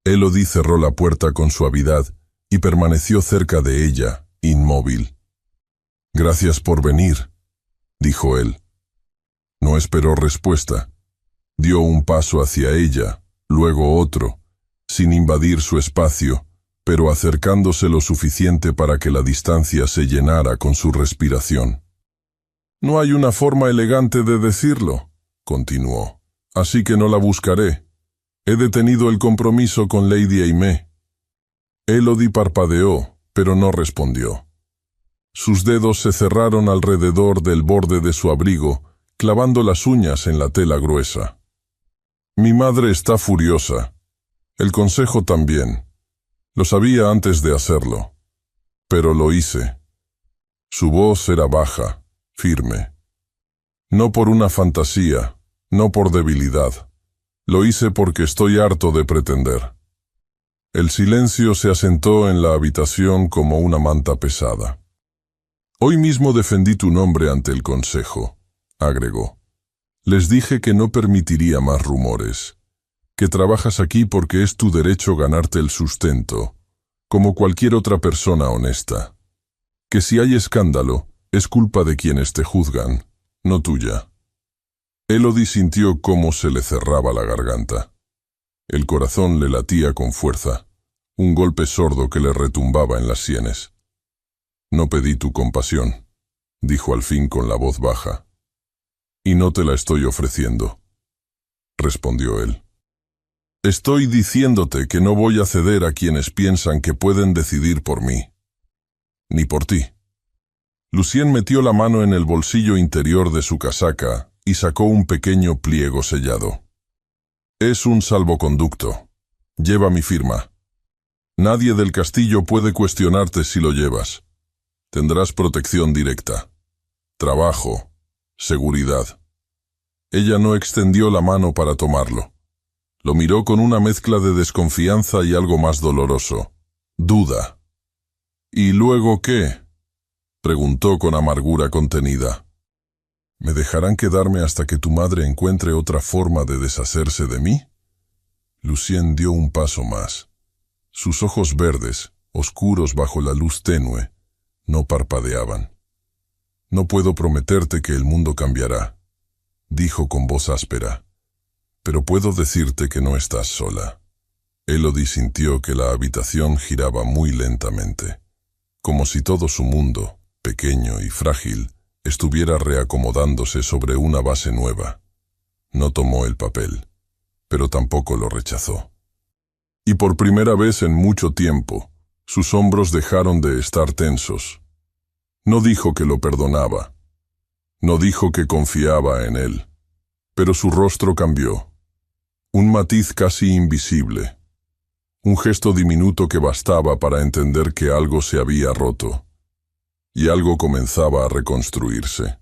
Speaker 1: Elodie cerró la puerta con suavidad y permaneció cerca de ella, inmóvil. «Gracias por venir», dijo él. No esperó respuesta. Dio un paso hacia ella, luego otro, sin invadir su espacio, pero acercándose lo suficiente para que la distancia se llenara con su respiración. «No hay una forma elegante de decirlo», continuó, «así que no la buscaré. He detenido el compromiso con Lady Aimée». Elodie parpadeó, pero no respondió. Sus dedos se cerraron alrededor del borde de su abrigo, clavando las uñas en la tela gruesa. «Mi madre está furiosa. El consejo también. Lo sabía antes de hacerlo. Pero lo hice». Su voz era baja, firme. «No por una fantasía, no por debilidad. Lo hice porque estoy harto de pretender». El silencio se asentó en la habitación como una manta pesada. «Hoy mismo defendí tu nombre ante el consejo», agregó. «Les dije que no permitiría más rumores, que trabajas aquí porque es tu derecho ganarte el sustento, como cualquier otra persona honesta, que si hay escándalo, es culpa de quienes te juzgan, no tuya». Elodie sintió cómo se le cerraba la garganta. El corazón le latía con fuerza, un golpe sordo que le retumbaba en las sienes. «No pedí tu compasión», dijo al fin con la voz baja. «Y no te la estoy ofreciendo», respondió él. «Estoy diciéndote que no voy a ceder a quienes piensan que pueden decidir por mí. Ni por ti». Lucien metió la mano en el bolsillo interior de su casaca y sacó un pequeño pliego sellado. «Es un salvoconducto. Lleva mi firma. Nadie del castillo puede cuestionarte si lo llevas. Tendrás protección directa. Trabajo. Seguridad. Ella no extendió la mano para tomarlo. Lo miró con una mezcla de desconfianza y algo más doloroso. Duda. ¿Y luego qué? Preguntó con amargura contenida. ¿Me dejarán quedarme hasta que tu madre encuentre otra forma de deshacerse de mí? Lucien dio un paso más. Sus ojos verdes, oscuros bajo la luz tenue, no parpadeaban. No puedo prometerte que el mundo cambiará, dijo con voz áspera, pero puedo decirte que no estás sola. Elodie sintió que la habitación giraba muy lentamente, como si todo su mundo, pequeño y frágil, estuviera reacomodándose sobre una base nueva. No tomó el papel, pero tampoco lo rechazó. Y por primera vez en mucho tiempo, sus hombros dejaron de estar tensos. No dijo que lo perdonaba. No dijo que confiaba en él. Pero su rostro cambió. Un matiz casi invisible. Un gesto diminuto que bastaba para entender que algo se había roto. Y algo comenzaba a reconstruirse.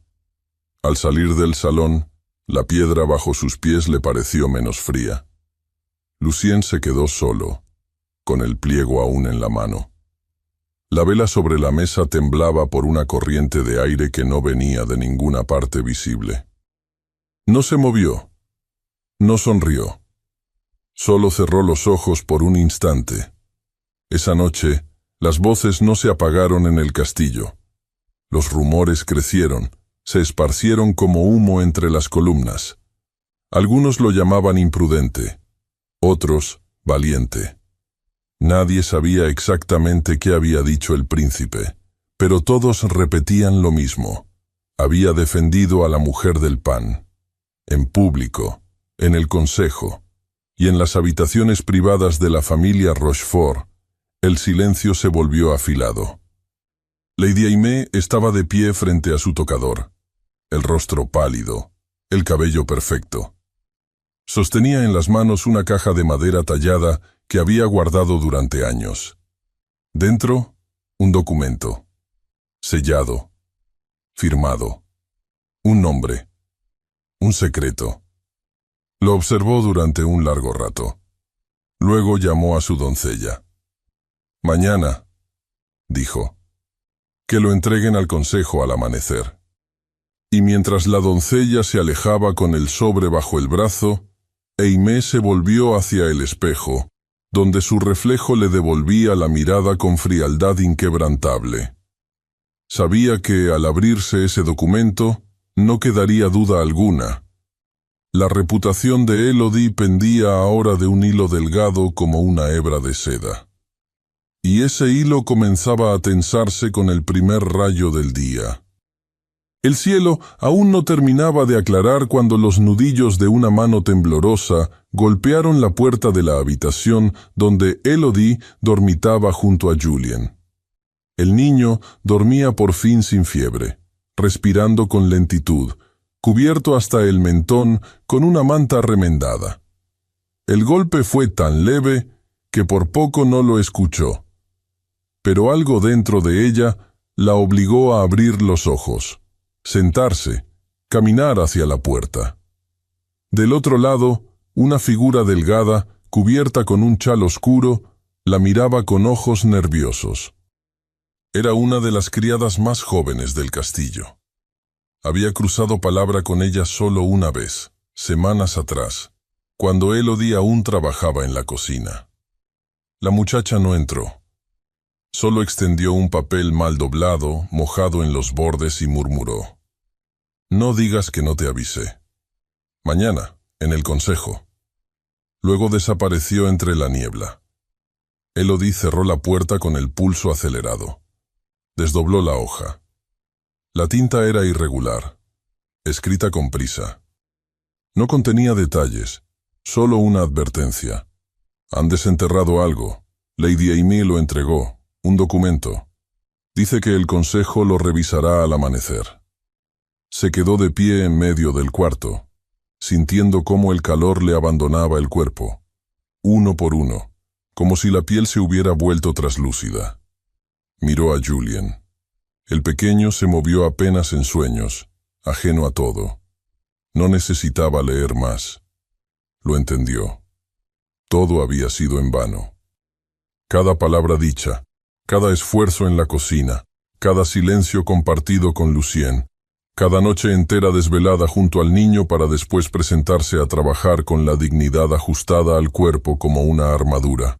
Speaker 1: Al salir del salón, la piedra bajo sus pies le pareció menos fría. Lucien se quedó solo, con el pliego aún en la mano. La vela sobre la mesa temblaba por una corriente de aire que no venía de ninguna parte visible. No se movió. No sonrió. Solo cerró los ojos por un instante. Esa noche, las voces no se apagaron en el castillo. Los rumores crecieron, se esparcieron como humo entre las columnas. Algunos lo llamaban imprudente, otros valiente. Nadie sabía exactamente qué había dicho el príncipe, pero todos repetían lo mismo. Había defendido a la mujer del pan. En público, en el consejo, y en las habitaciones privadas de la familia Rochefort, el silencio se volvió afilado. Lady Aimée estaba de pie frente a su tocador, el rostro pálido, el cabello perfecto. Sostenía en las manos una caja de madera tallada que había guardado durante años. Dentro, un documento, sellado, firmado, un nombre, un secreto. Lo observó durante un largo rato. Luego llamó a su doncella. «Mañana», dijo, «que lo entreguen al consejo al amanecer». Y mientras la doncella se alejaba con el sobre bajo el brazo, Aimée se volvió hacia el espejo, donde su reflejo le devolvía la mirada con frialdad inquebrantable. Sabía que, al abrirse ese documento, no quedaría duda alguna. La reputación de Elodie pendía ahora de un hilo delgado como una hebra de seda. Y ese hilo comenzaba a tensarse con el primer rayo del día. El cielo aún no terminaba de aclarar cuando los nudillos de una mano temblorosa golpearon la puerta de la habitación donde Elodie dormitaba junto a Julien. El niño dormía por fin sin fiebre, respirando con lentitud, cubierto hasta el mentón con una manta remendada. El golpe fue tan leve que por poco no lo escuchó, pero algo dentro de ella la obligó a abrir los ojos, sentarse, caminar hacia la puerta. Del otro lado, una figura delgada, cubierta con un chal oscuro, la miraba con ojos nerviosos. Era una de las criadas más jóvenes del castillo. Había cruzado palabra con ella solo una vez, semanas atrás, cuando Elodie aún trabajaba en la cocina. La muchacha no entró. Solo extendió un papel mal doblado, mojado en los bordes y murmuró: «No digas que no te avisé. Mañana, en el consejo». Luego desapareció entre la niebla. Elodie cerró la puerta con el pulso acelerado. Desdobló la hoja. La tinta era irregular, escrita con prisa. No contenía detalles, solo una advertencia. «Han desenterrado algo. Lady Aimée lo entregó, un documento. Dice que el consejo lo revisará al amanecer». Se quedó de pie en medio del cuarto, sintiendo cómo el calor le abandonaba el cuerpo, uno por uno, como si la piel se hubiera vuelto traslúcida. Miró a Julien. El pequeño se movió apenas en sueños, ajeno a todo. No necesitaba leer más. Lo entendió. Todo había sido en vano. Cada palabra dicha, cada esfuerzo en la cocina, cada silencio compartido con Lucien, cada noche entera desvelada junto al niño para después presentarse a trabajar con la dignidad ajustada al cuerpo como una armadura.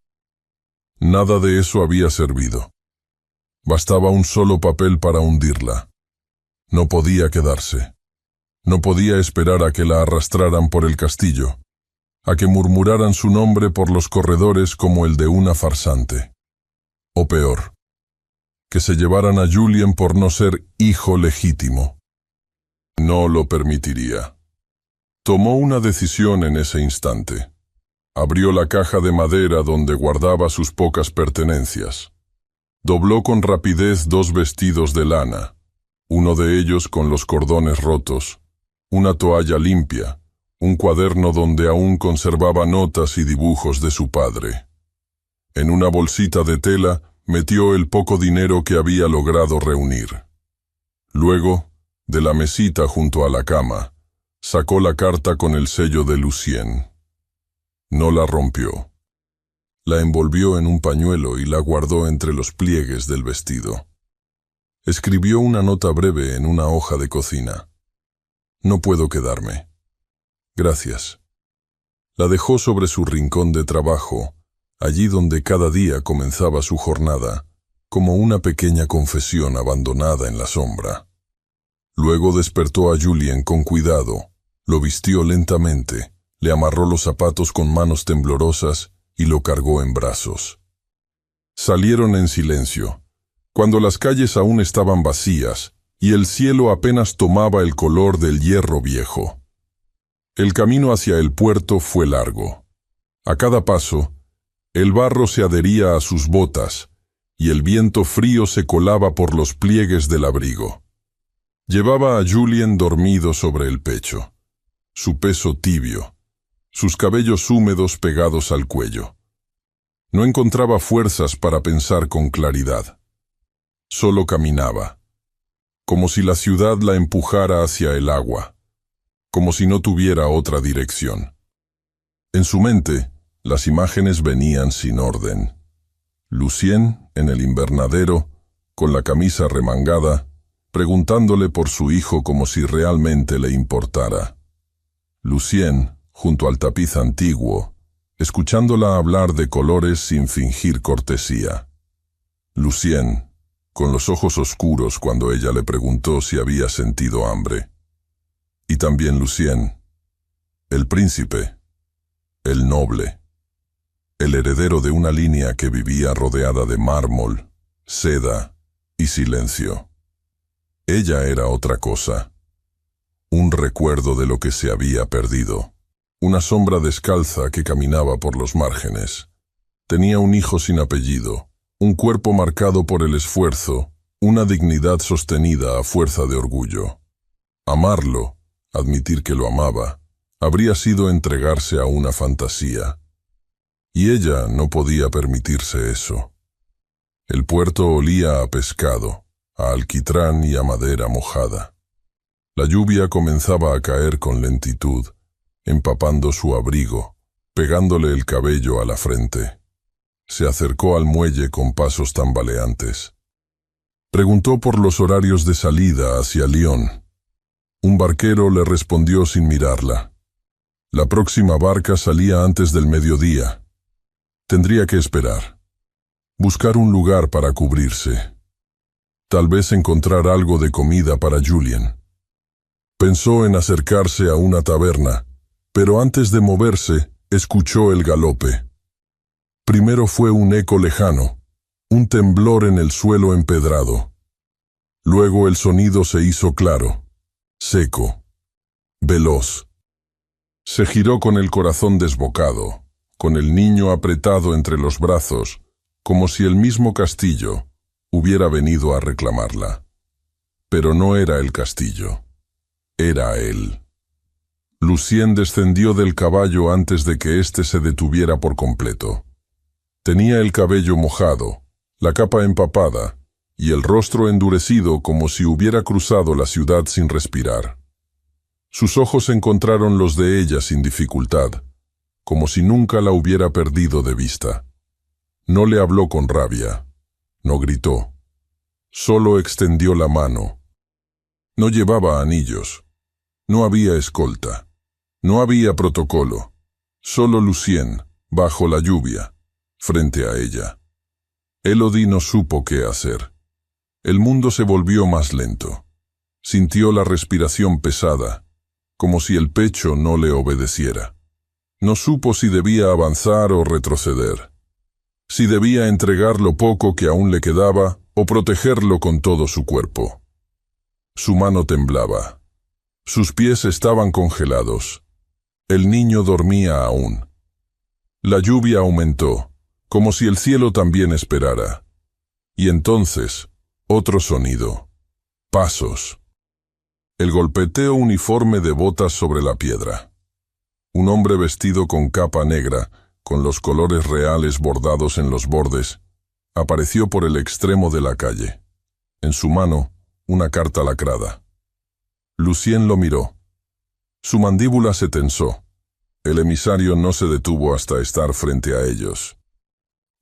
Speaker 1: Nada de eso había servido. Bastaba un solo papel para hundirla. No podía quedarse. No podía esperar a que la arrastraran por el castillo, a que murmuraran su nombre por los corredores como el de una farsante. O peor, que se llevaran a Julien por no ser hijo legítimo. No lo permitiría. Tomó una decisión en ese instante. Abrió la caja de madera donde guardaba sus pocas pertenencias. Dobló con rapidez 2 vestidos de lana, uno de ellos con los cordones rotos, una toalla limpia, un cuaderno donde aún conservaba notas y dibujos de su padre. En una bolsita de tela metió el poco dinero que había logrado reunir. Luego, de la mesita junto a la cama, sacó la carta con el sello de Lucien. No la rompió. La envolvió en un pañuelo y la guardó entre los pliegues del vestido. Escribió una nota breve en una hoja de cocina. No puedo quedarme. Gracias. La dejó sobre su rincón de trabajo, allí donde cada día comenzaba su jornada, como una pequeña confesión abandonada en la sombra. Luego despertó a Julien con cuidado, lo vistió lentamente, le amarró los zapatos con manos temblorosas y lo cargó en brazos. Salieron en silencio, cuando las calles aún estaban vacías y el cielo apenas tomaba el color del hierro viejo. El camino hacia el puerto fue largo. A cada paso, el barro se adhería a sus botas y el viento frío se colaba por los pliegues del abrigo. Llevaba a Julien dormido sobre el pecho, su peso tibio, sus cabellos húmedos pegados al cuello. No encontraba fuerzas para pensar con claridad. Solo caminaba, como si la ciudad la empujara hacia el agua, como si no tuviera otra dirección. En su mente, las imágenes venían sin orden. Lucien, en el invernadero, con la camisa remangada, preguntándole por su hijo como si realmente le importara. Lucien, junto al tapiz antiguo, escuchándola hablar de colores sin fingir cortesía. Lucien, con los ojos oscuros cuando ella le preguntó si había sentido hambre. Y también Lucien, el príncipe, el noble, el heredero de una línea que vivía rodeada de mármol, seda y silencio. Ella era otra cosa, un recuerdo de lo que se había perdido, una sombra descalza que caminaba por los márgenes. Tenía un hijo sin apellido, un cuerpo marcado por el esfuerzo, una dignidad sostenida a fuerza de orgullo. Amarlo, admitir que lo amaba, habría sido entregarse a una fantasía. Y ella no podía permitirse eso. El puerto olía a pescado, a alquitrán y a madera mojada. La lluvia comenzaba a caer con lentitud, empapando su abrigo, pegándole el cabello a la frente. Se acercó al muelle con pasos tambaleantes. Preguntó por los horarios de salida hacia Lyon. Un barquero le respondió sin mirarla. La próxima barca salía antes del mediodía. Tendría que esperar. Buscar un lugar para cubrirse. Tal vez encontrar algo de comida para Julien. Pensó en acercarse a una taberna, pero antes de moverse, escuchó el galope. Primero fue un eco lejano, un temblor en el suelo empedrado. Luego el sonido se hizo claro, seco, veloz. Se giró con el corazón desbocado, con el niño apretado entre los brazos, como si el mismo castillo hubiera venido a reclamarla. Pero no era el castillo, era él. Lucien descendió del caballo antes de que éste se detuviera por completo. Tenía el cabello mojado, la capa empapada y el rostro endurecido como si hubiera cruzado la ciudad sin respirar. Sus ojos encontraron los de ella sin dificultad, como si nunca la hubiera perdido de vista. No le habló con rabia, no gritó, solo extendió la mano. No llevaba anillos, no había escolta, no había protocolo, solo Lucien, bajo la lluvia, frente a ella. Elodie no supo qué hacer. El mundo se volvió más lento. Sintió la respiración pesada, como si el pecho no le obedeciera. No supo si debía avanzar o retroceder, si debía entregar lo poco que aún le quedaba o protegerlo con todo su cuerpo. Su mano temblaba. Sus pies estaban congelados. El niño dormía aún. La lluvia aumentó, como si el cielo también esperara. Y entonces, otro sonido. Pasos. El golpeteo uniforme de botas sobre la piedra. Un hombre vestido con capa negra, con los colores reales bordados en los bordes, apareció por el extremo de la calle. En su mano, una carta lacrada. Lucien lo miró. Su mandíbula se tensó. El emisario no se detuvo hasta estar frente a ellos.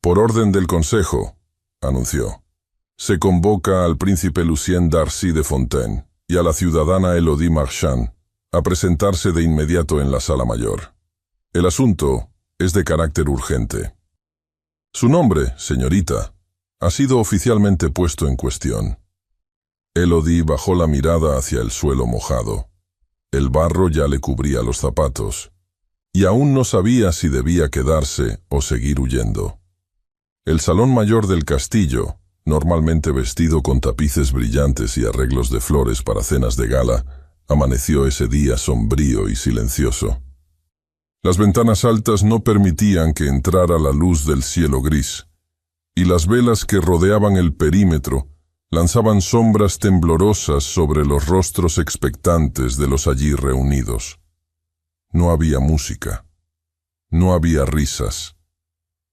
Speaker 1: Por orden del Consejo, anunció, se convoca al príncipe Lucien Darcy de Fontaine y a la ciudadana Elodie Marchand a presentarse de inmediato en la sala mayor. El asunto es de carácter urgente. Su nombre, señorita, ha sido oficialmente puesto en cuestión. Elodie bajó la mirada hacia el suelo mojado. El barro ya le cubría los zapatos, y aún no sabía si debía quedarse o seguir huyendo. El salón mayor del castillo, normalmente vestido con tapices brillantes y arreglos de flores para cenas de gala, amaneció ese día sombrío y silencioso. Las ventanas altas no permitían que entrara la luz del cielo gris, y las velas que rodeaban el perímetro lanzaban sombras temblorosas sobre los rostros expectantes de los allí reunidos. No había música, no había risas,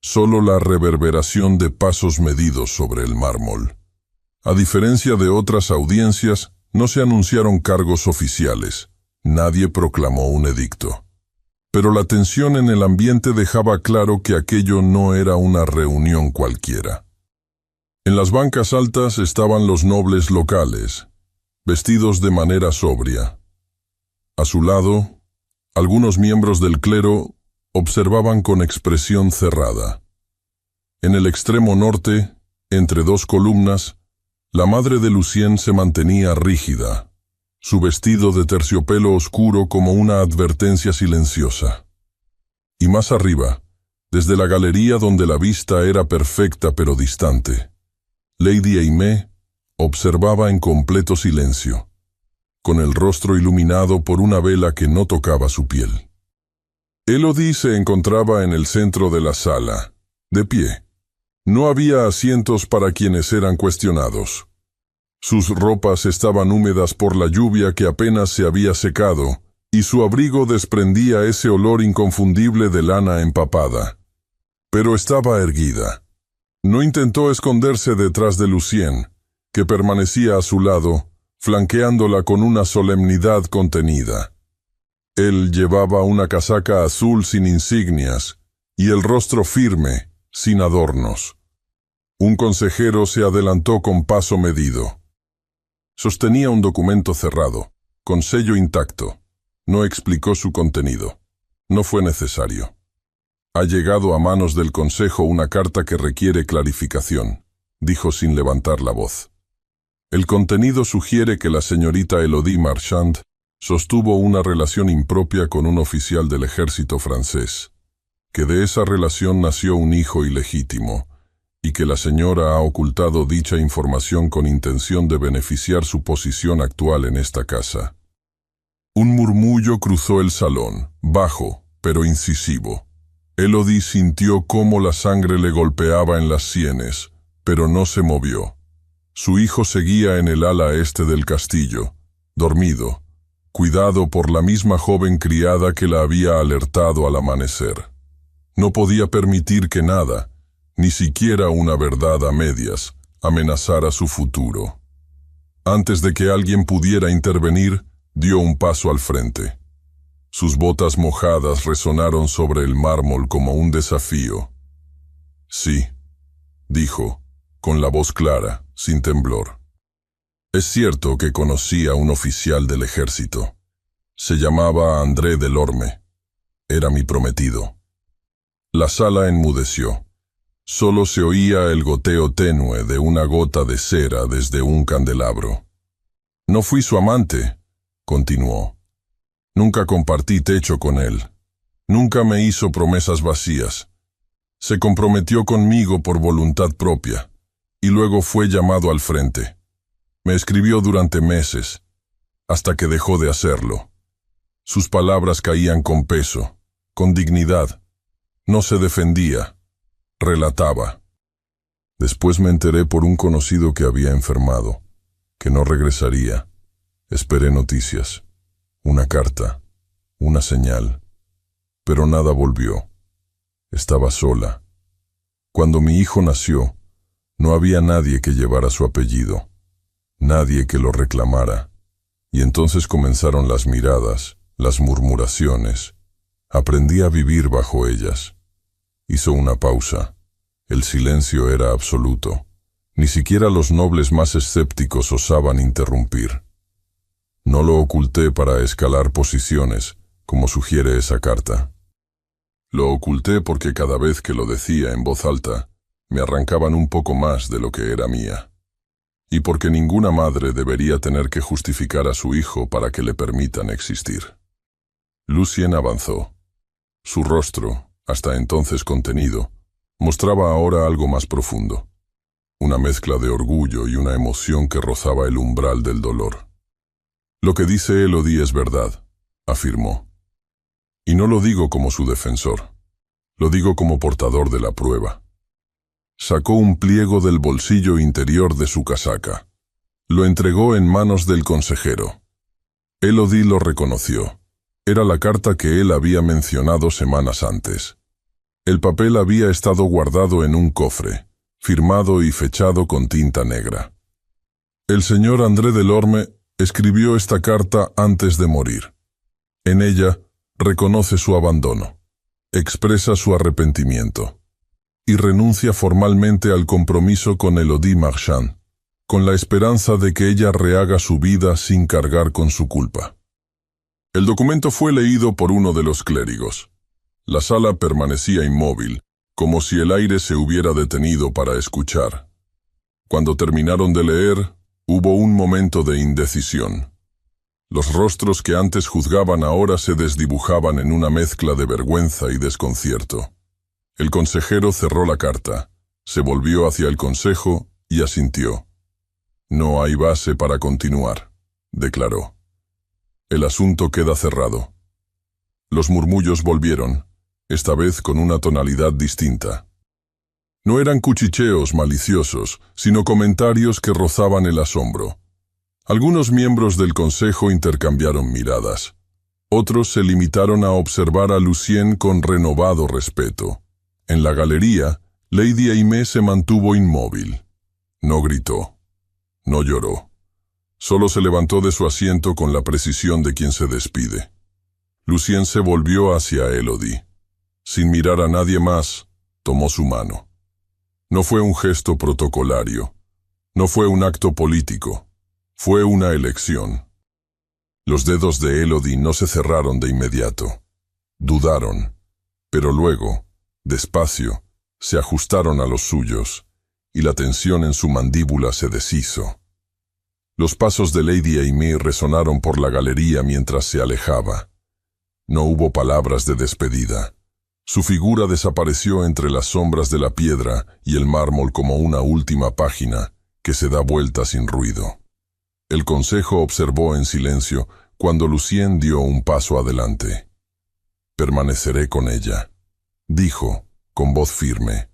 Speaker 1: solo la reverberación de pasos medidos sobre el mármol. A diferencia de otras audiencias, no se anunciaron cargos oficiales, nadie proclamó un edicto. Pero la tensión en el ambiente dejaba claro que aquello no era una reunión cualquiera. En las bancas altas estaban los nobles locales, vestidos de manera sobria. A su lado, algunos miembros del clero observaban con expresión cerrada. En el extremo norte, entre dos columnas, la madre de Lucien se mantenía rígida, su vestido de terciopelo oscuro como una advertencia silenciosa. Y más arriba, desde la galería donde la vista era perfecta pero distante, Lady Aimée observaba en completo silencio, con el rostro iluminado por una vela que no tocaba su piel. Elodie se encontraba en el centro de la sala, de pie. No había asientos para quienes eran cuestionados. Sus ropas estaban húmedas por la lluvia que apenas se había secado, y su abrigo desprendía ese olor inconfundible de lana empapada. Pero estaba erguida. No intentó esconderse detrás de Lucien, que permanecía a su lado, flanqueándola con una solemnidad contenida. Él llevaba una casaca azul sin insignias, y el rostro firme, sin adornos. Un consejero se adelantó con paso medido. Sostenía un documento cerrado, con sello intacto. No explicó su contenido. No fue necesario. Ha llegado a manos del Consejo una carta que requiere clarificación, dijo sin levantar la voz. El contenido sugiere que la señorita Elodie Marchand sostuvo una relación impropia con un oficial del ejército francés, que de esa relación nació un hijo ilegítimo, y que la señora ha ocultado dicha información con intención de beneficiar su posición actual en esta casa. Un murmullo cruzó el salón, bajo, pero incisivo. Elodie sintió cómo la sangre le golpeaba en las sienes, pero no se movió. Su hijo seguía en el ala este del castillo, dormido, cuidado por la misma joven criada que la había alertado al amanecer. No podía permitir que nada, ni siquiera una verdad a medias, amenazara su futuro. Antes de que alguien pudiera intervenir, dio un paso al frente. Sus botas mojadas resonaron sobre el mármol como un desafío. Sí, dijo, con la voz clara, sin temblor. Es cierto que conocí a un oficial del ejército. Se llamaba André Delorme. Era mi prometido. La sala enmudeció. Solo se oía el goteo tenue de una gota de cera desde un candelabro. No fui su amante, continuó. Nunca compartí techo con él. Nunca me hizo promesas vacías. Se comprometió conmigo por voluntad propia, y luego fue llamado al frente. Me escribió durante meses, hasta que dejó de hacerlo. Sus palabras caían con peso, con dignidad. No se defendía, relataba. Después me enteré por un conocido que había enfermado, que no regresaría. Esperé noticias, una carta, una señal, pero nada volvió. Estaba sola. Cuando mi hijo nació, no había nadie que llevara su apellido, nadie que lo reclamara, y entonces comenzaron las miradas, las murmuraciones. Aprendí a vivir bajo ellas. Hizo una pausa. El silencio era absoluto. Ni siquiera los nobles más escépticos osaban interrumpir. No lo oculté para escalar posiciones, como sugiere esa carta. Lo oculté porque cada vez que lo decía en voz alta, me arrancaban un poco más de lo que era mía. Y porque ninguna madre debería tener que justificar a su hijo para que le permitan existir. Lucien avanzó. Su rostro, hasta entonces contenido, mostraba ahora algo más profundo. Una mezcla de orgullo y una emoción que rozaba el umbral del dolor. Lo que dice Élodie es verdad, afirmó. Y no lo digo como su defensor, lo digo como portador de la prueba. Sacó un pliego del bolsillo interior de su casaca. Lo entregó en manos del consejero. Élodie lo reconoció. Era la carta que él había mencionado semanas antes. El papel había estado guardado en un cofre, firmado y fechado con tinta negra. El señor André Delorme escribió esta carta antes de morir. En ella, reconoce su abandono, expresa su arrepentimiento y renuncia formalmente al compromiso con Élodie Marchand, con la esperanza de que ella rehaga su vida sin cargar con su culpa. El documento fue leído por uno de los clérigos. La sala permanecía inmóvil, como si el aire se hubiera detenido para escuchar. Cuando terminaron de leer, hubo un momento de indecisión. Los rostros que antes juzgaban ahora se desdibujaban en una mezcla de vergüenza y desconcierto. El consejero cerró la carta, se volvió hacia el consejo y asintió. No hay base para continuar, declaró. El asunto queda cerrado. Los murmullos volvieron, esta vez con una tonalidad distinta. No eran cuchicheos maliciosos, sino comentarios que rozaban el asombro. Algunos miembros del consejo intercambiaron miradas. Otros se limitaron a observar a Lucien con renovado respeto. En la galería, Lady Aimée se mantuvo inmóvil. No gritó. No lloró. Solo se levantó de su asiento con la precisión de quien se despide. Lucien se volvió hacia Élodie. Sin mirar a nadie más, tomó su mano. No fue un gesto protocolario. No fue un acto político. Fue una elección. Los dedos de Élodie no se cerraron de inmediato. Dudaron, pero luego, despacio, se ajustaron a los suyos, y la tensión en su mandíbula se deshizo. Los pasos de Lady Aimée resonaron por la galería mientras se alejaba. No hubo palabras de despedida. Su figura desapareció entre las sombras de la piedra y el mármol como una última página que se da vuelta sin ruido. El consejo observó en silencio cuando Lucien dio un paso adelante. «Permaneceré con ella», dijo, con voz firme.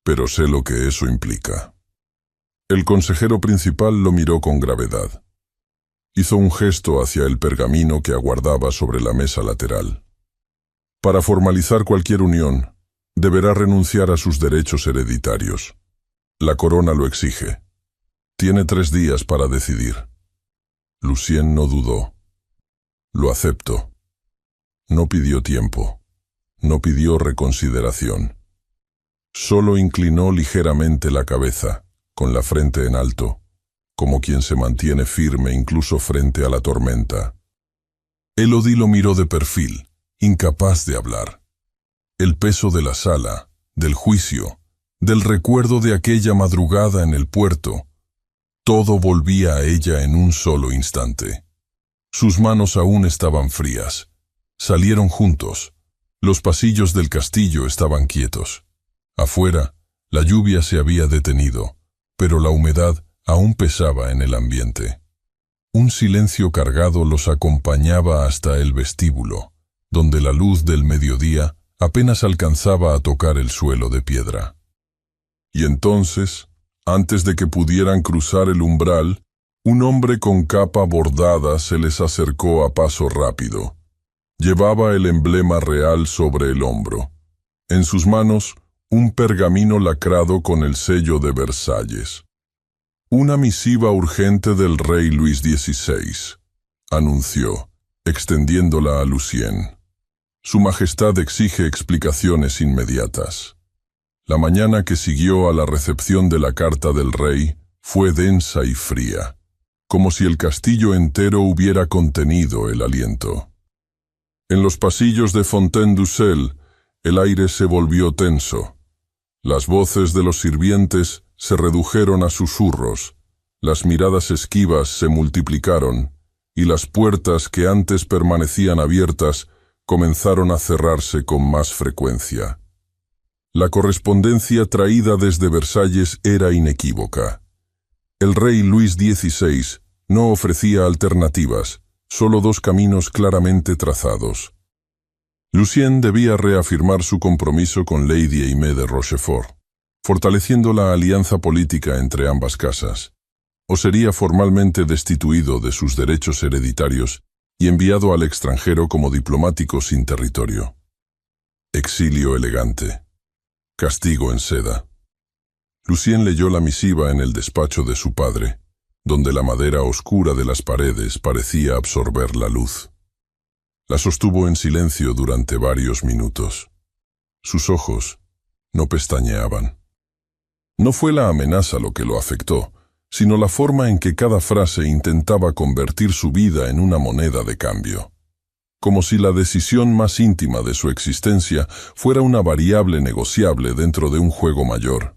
Speaker 1: «Pero sé lo que eso implica». El consejero principal lo miró con gravedad. Hizo un gesto hacia el pergamino que aguardaba sobre la mesa lateral. «Para formalizar cualquier unión, Deberá renunciar a sus derechos hereditarios. La corona lo exige. Tiene 3 días para decidir. Lucien no dudó. Lo acepto. No pidió tiempo. No pidió reconsideración. Solo inclinó ligeramente la cabeza, con la frente en alto, como quien se mantiene firme incluso frente a la tormenta. Elodie lo miró de perfil, incapaz de hablar. El peso de la sala, del juicio, del recuerdo de aquella madrugada en el puerto, todo volvía a ella en un solo instante. Sus manos aún estaban frías. Salieron juntos. Los pasillos del castillo estaban quietos. Afuera, la lluvia se había detenido, pero la humedad aún pesaba en el ambiente. Un silencio cargado los acompañaba hasta el vestíbulo, donde la luz del mediodía apenas alcanzaba a tocar el suelo de piedra. Y entonces, antes de que pudieran cruzar el umbral, un hombre con capa bordada se les acercó a paso rápido. Llevaba el emblema real sobre el hombro. En sus manos, un pergamino lacrado con el sello de Versalles. Una misiva urgente del rey Luis XVI, anunció, extendiéndola a Lucien. Su Majestad exige explicaciones inmediatas. La mañana que siguió a la recepción de la carta del rey fue densa y fría, como si el castillo entero hubiera contenido el aliento. En los pasillos de Fontaine-d'Ussel, el aire se volvió tenso. Las voces de los sirvientes se redujeron a susurros, las miradas esquivas se multiplicaron, y las puertas que antes permanecían abiertas comenzaron a cerrarse con más frecuencia. La correspondencia traída desde Versalles era inequívoca. El rey Luis XVI no ofrecía alternativas, solo 2 caminos claramente trazados. Lucien debía reafirmar su compromiso con Lady Aimée de Rochefort, fortaleciendo la alianza política entre ambas casas, o sería formalmente destituido de sus derechos hereditarios y enviado al extranjero como diplomático sin territorio. Exilio elegante. Castigo en seda. Lucien leyó la misiva en el despacho de su padre, donde la madera oscura de las paredes parecía absorber la luz. La sostuvo en silencio durante varios minutos. Sus ojos no pestañeaban. No fue la amenaza lo que lo afectó, sino la forma en que cada frase intentaba convertir su vida en una moneda de cambio. Como si la decisión más íntima de su existencia fuera una variable negociable dentro de un juego mayor.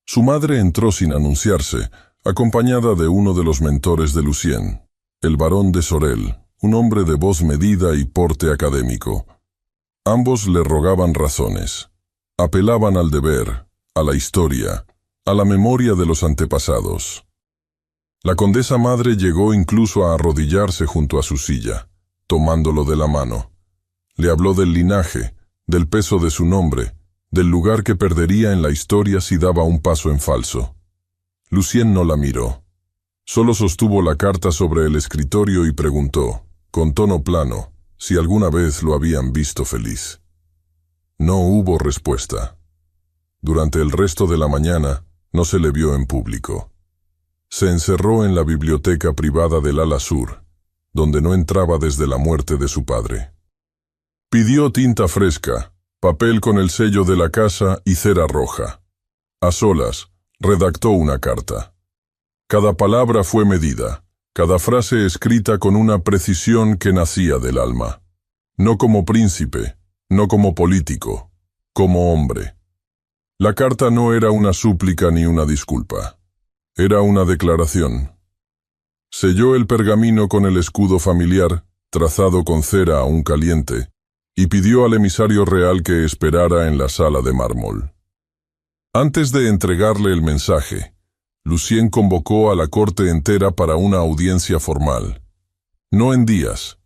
Speaker 1: Su madre entró sin anunciarse, acompañada de uno de los mentores de Lucien, el barón de Sorel, un hombre de voz medida y porte académico. Ambos le rogaban razones. Apelaban al deber, a la historia, a la memoria de los antepasados. La condesa madre llegó incluso a arrodillarse junto a su silla, tomándolo de la mano. Le habló del linaje, del peso de su nombre, del lugar que perdería en la historia si daba un paso en falso. Lucien no la miró. Solo sostuvo la carta sobre el escritorio y preguntó, con tono plano, si alguna vez lo habían visto feliz. No hubo respuesta. Durante el resto de la mañana no se le vio en público. Se encerró en la biblioteca privada del ala sur, donde no entraba desde la muerte de su padre. Pidió tinta fresca, papel con el sello de la casa y cera roja. A solas, redactó una carta. Cada palabra fue medida, cada frase escrita con una precisión que nacía del alma. No como príncipe, no como político, como hombre. La carta no era una súplica ni una disculpa. Era una declaración. Selló el pergamino con el escudo familiar, trazado con cera aún caliente, y pidió al emisario real que esperara en la sala de mármol. Antes de entregarle el mensaje, Lucien convocó a la corte entera para una audiencia formal. No en días.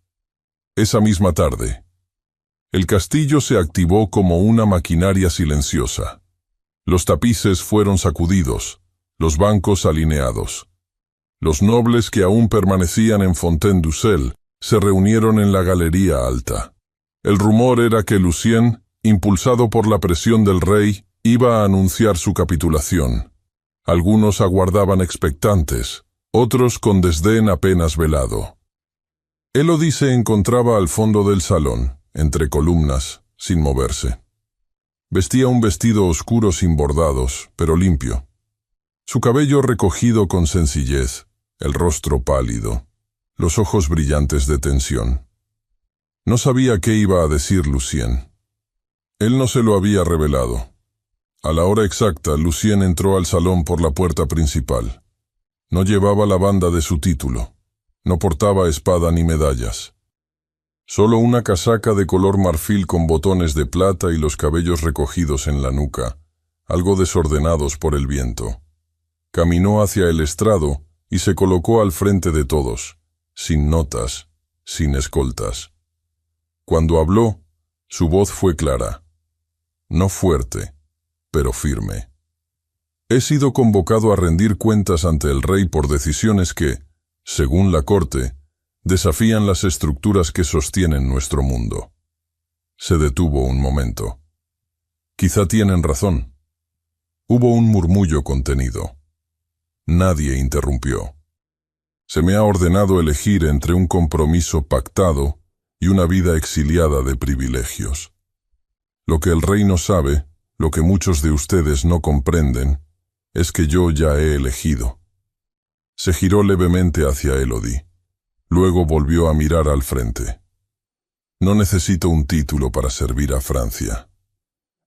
Speaker 1: Esa misma tarde. El castillo se activó como una maquinaria silenciosa. Los tapices fueron sacudidos, los bancos alineados. Los nobles que aún permanecían en Fontaine-d'Ussel se reunieron en la galería alta. El rumor era que Lucien impulsado por la presión del rey, iba a anunciar su capitulación. Algunos aguardaban expectantes, otros con desdén apenas velado. Élodie se encontraba al fondo del salón, entre columnas, sin moverse. Vestía un vestido oscuro sin bordados, pero limpio. Su cabello recogido con sencillez, el rostro pálido, los ojos brillantes de tensión. No sabía qué iba a decir Lucien. Él no se lo había revelado. A la hora exacta, Lucien entró al salón por la puerta principal. No llevaba la banda de su título. No portaba espada ni medallas. Solo una casaca de color marfil con botones de plata y los cabellos recogidos en la nuca, algo desordenados por el viento. Caminó hacia el estrado y se colocó al frente de todos, sin notas, sin escoltas. Cuando habló, su voz fue clara. No fuerte, pero firme. He sido convocado a rendir cuentas ante el rey por decisiones que, según la corte, desafían las estructuras que sostienen nuestro mundo. Se detuvo un momento. Quizá tienen razón. Hubo un murmullo contenido. Nadie interrumpió. Se me ha ordenado elegir entre un compromiso pactado y una vida exiliada de privilegios. Lo que el rey no sabe, lo que muchos de ustedes no comprenden, es que yo ya he elegido. Se giró levemente hacia Élodie. Luego volvió a mirar al frente. No necesito un título para servir a Francia.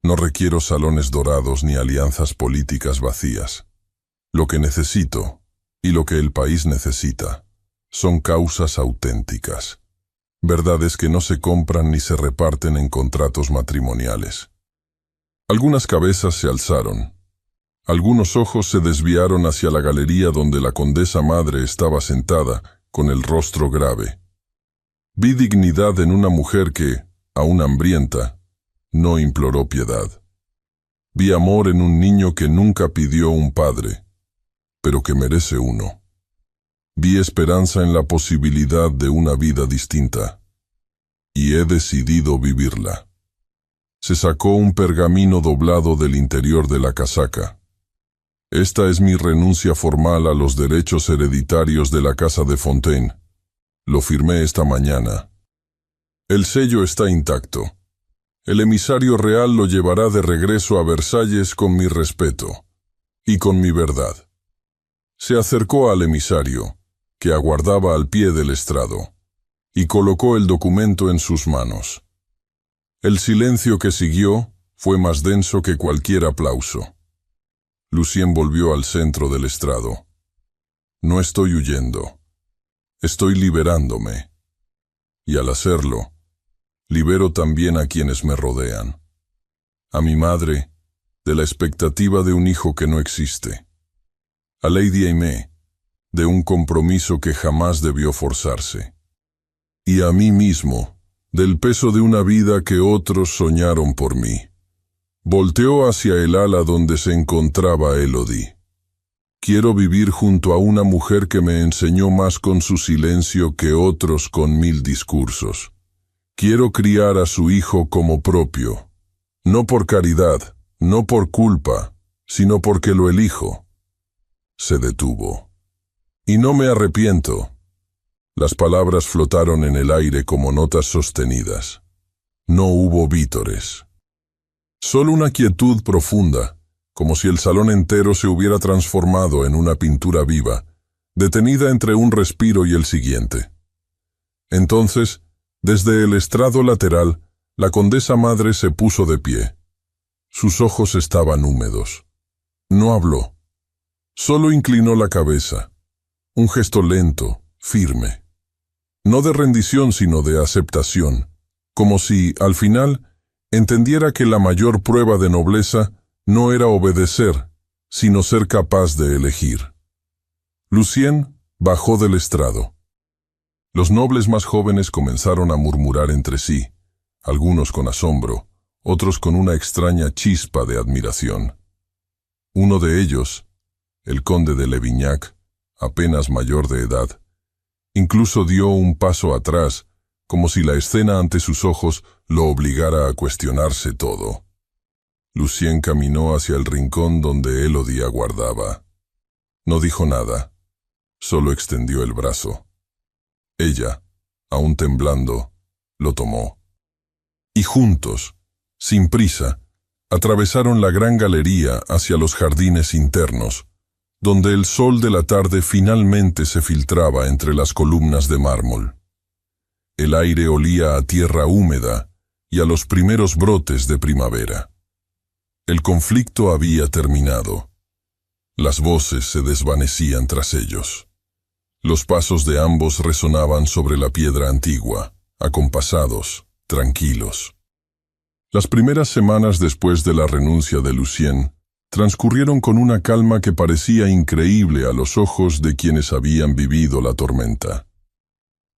Speaker 1: No requiero salones dorados ni alianzas políticas vacías. Lo que necesito, y lo que el país necesita, son causas auténticas. Verdades que no se compran ni se reparten en contratos matrimoniales. Algunas cabezas se alzaron. Algunos ojos se desviaron hacia la galería donde la condesa madre estaba sentada, con el rostro grave. Vi dignidad en una mujer que, aún hambrienta, no imploró piedad. Vi amor en un niño que nunca pidió un padre, pero que merece uno. Vi esperanza en la posibilidad de una vida distinta, y he decidido vivirla. Se sacó un pergamino doblado del interior de la casaca. Esta es mi renuncia formal a los derechos hereditarios de la casa de Fontaine. Lo firmé esta mañana. El sello está intacto. El emisario real lo llevará de regreso a Versalles con mi respeto y con mi verdad. Se acercó al emisario, que aguardaba al pie del estrado, y colocó el documento en sus manos. El silencio que siguió fue más denso que cualquier aplauso. Lucien volvió al centro del estrado. No estoy huyendo. Estoy liberándome. Y al hacerlo, libero también a quienes me rodean. A mi madre, de la expectativa de un hijo que no existe. A Lady Aimée, de un compromiso que jamás debió forzarse. Y a mí mismo, del peso de una vida que otros soñaron por mí. Volteó hacia el ala donde se encontraba Élodie. Quiero vivir junto a una mujer que me enseñó más con su silencio que otros con 1000 discursos. Quiero criar a su hijo como propio, no por caridad, no por culpa, sino porque lo elijo. Se detuvo. Y no me arrepiento. Las palabras flotaron en el aire como notas sostenidas. No hubo vítores. Solo una quietud profunda, como si el salón entero se hubiera transformado en una pintura viva, detenida entre un respiro y el siguiente. Entonces, desde el estrado lateral, la condesa madre se puso de pie. Sus ojos estaban húmedos. No habló. Solo inclinó la cabeza. Un gesto lento, firme. No de rendición, sino de aceptación, como si, al final, entendiera que la mayor prueba de nobleza no era obedecer, sino ser capaz de elegir. Lucien bajó del estrado. Los nobles más jóvenes comenzaron a murmurar entre sí, algunos con asombro, otros con una extraña chispa de admiración. Uno de ellos, el conde de Levignac, apenas mayor de edad, incluso dio un paso atrás, como si la escena ante sus ojos lo obligara a cuestionarse todo. Lucien caminó hacia el rincón donde Élodie aguardaba. No dijo nada, solo extendió el brazo. Ella, aún temblando, lo tomó. Y juntos, sin prisa, atravesaron la gran galería hacia los jardines internos, donde el sol de la tarde finalmente se filtraba entre las columnas de mármol. El aire olía a tierra húmeda y a los primeros brotes de primavera. El conflicto había terminado. Las voces se desvanecían tras ellos. Los pasos de ambos resonaban sobre la piedra antigua, acompasados, tranquilos. Las primeras semanas después de la renuncia de Lucien transcurrieron con una calma que parecía increíble a los ojos de quienes habían vivido la tormenta.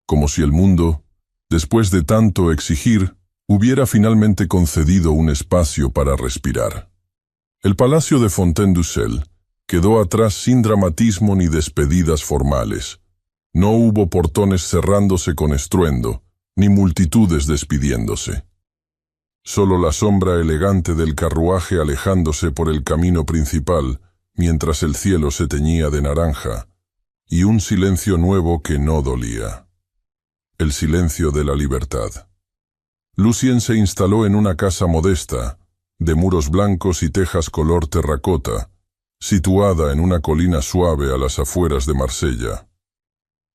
Speaker 1: Como si el mundo, después de tanto exigir, hubiera finalmente concedido un espacio para respirar. El palacio de Fontaine-d'Ussel quedó atrás sin dramatismo ni despedidas formales. No hubo portones cerrándose con estruendo, ni multitudes despidiéndose. Solo la sombra elegante del carruaje alejándose por el camino principal, mientras el cielo se teñía de naranja, y un silencio nuevo que no dolía. El silencio de la libertad. Lucien se instaló en una casa modesta, de muros blancos y tejas color terracota, situada en una colina suave a las afueras de Marsella.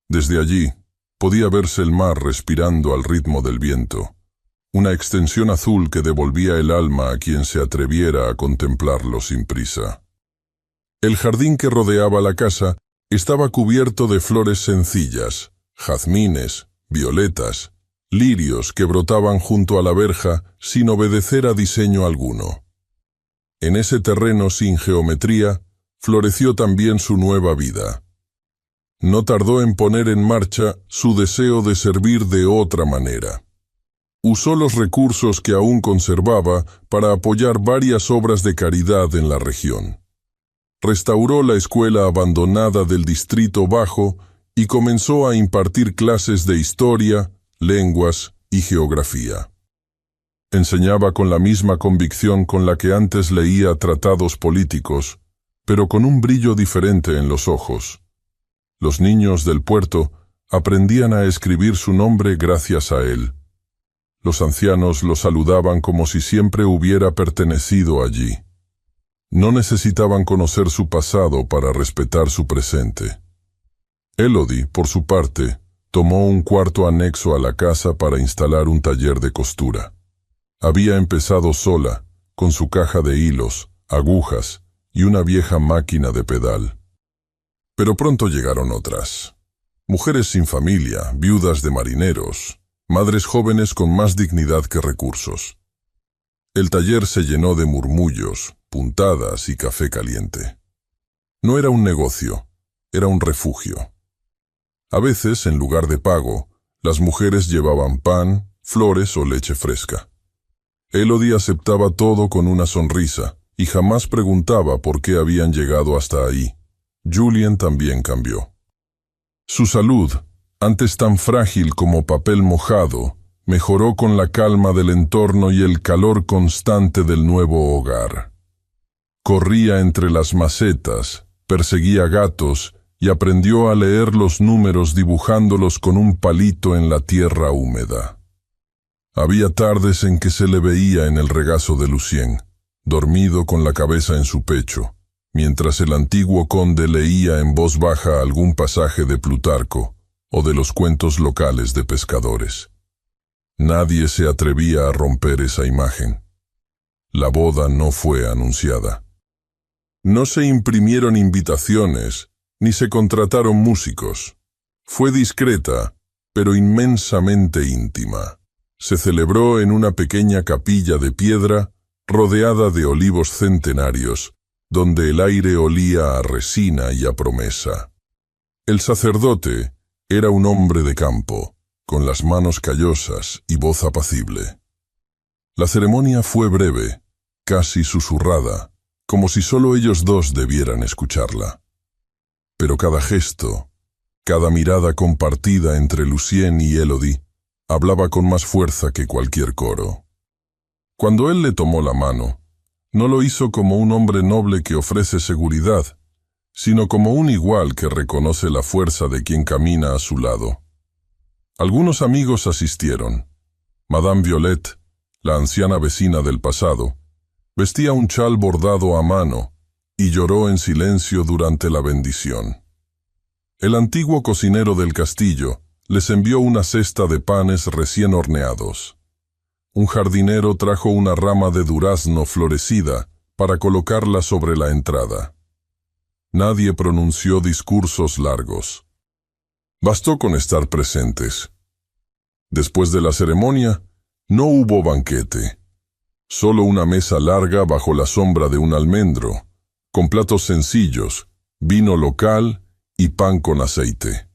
Speaker 1: Desde allí, podía verse el mar respirando al ritmo del viento, una extensión azul que devolvía el alma a quien se atreviera a contemplarlo sin prisa. El jardín que rodeaba la casa estaba cubierto de flores sencillas, jazmines, violetas, lirios que brotaban junto a la verja sin obedecer a diseño alguno. En ese terreno sin geometría, floreció también su nueva vida. No tardó en poner en marcha su deseo de servir de otra manera. Usó los recursos que aún conservaba para apoyar varias obras de caridad en la región. Restauró la escuela abandonada del Distrito Bajo y comenzó a impartir clases de historia, lenguas y geografía. Enseñaba con la misma convicción con la que antes leía tratados políticos, pero con un brillo diferente en los ojos. Los niños del puerto aprendían a escribir su nombre gracias a él. Los ancianos lo saludaban como si siempre hubiera pertenecido allí. No necesitaban conocer su pasado para respetar su presente. Élodie, por su parte, tomó un cuarto anexo a la casa para instalar un taller de costura. Había empezado sola, con su caja de hilos, agujas y una vieja máquina de pedal. Pero pronto llegaron otras. Mujeres sin familia, viudas de marineros, madres jóvenes con más dignidad que recursos. El taller se llenó de murmullos, puntadas y café caliente. No era un negocio, era un refugio. A veces, en lugar de pago, las mujeres llevaban pan, flores o leche fresca. Élodie aceptaba todo con una sonrisa y jamás preguntaba por qué habían llegado hasta ahí. Julien también cambió. Su salud, antes tan frágil como papel mojado, mejoró con la calma del entorno y el calor constante del nuevo hogar. Corría entre las macetas, perseguía gatos y aprendió a leer los números dibujándolos con un palito en la tierra húmeda. Había tardes en que se le veía en el regazo de Lucien, dormido con la cabeza en su pecho, mientras el antiguo conde leía en voz baja algún pasaje de Plutarco o de los cuentos locales de pescadores. Nadie se atrevía a romper esa imagen. La boda no fue anunciada. No se imprimieron invitaciones, ni se contrataron músicos. Fue discreta, pero inmensamente íntima. Se celebró en una pequeña capilla de piedra, rodeada de olivos centenarios, donde el aire olía a resina y a promesa. El sacerdote era un hombre de campo, con las manos callosas y voz apacible. La ceremonia fue breve, casi susurrada, como si solo ellos dos debieran escucharla. Pero cada gesto, cada mirada compartida entre Lucien y Élodie, hablaba con más fuerza que cualquier coro. Cuando él le tomó la mano, no lo hizo como un hombre noble que ofrece seguridad, sino como un igual que reconoce la fuerza de quien camina a su lado. Algunos amigos asistieron. Madame Violet, la anciana vecina del pasado, vestía un chal bordado a mano y lloró en silencio durante la bendición. El antiguo cocinero del castillo les envió una cesta de panes recién horneados. Un jardinero trajo una rama de durazno florecida para colocarla sobre la entrada. Nadie pronunció discursos largos. Bastó con estar presentes. Después de la ceremonia, no hubo banquete. Solo una mesa larga bajo la sombra de un almendro, con platos sencillos, vino local y pan con aceite.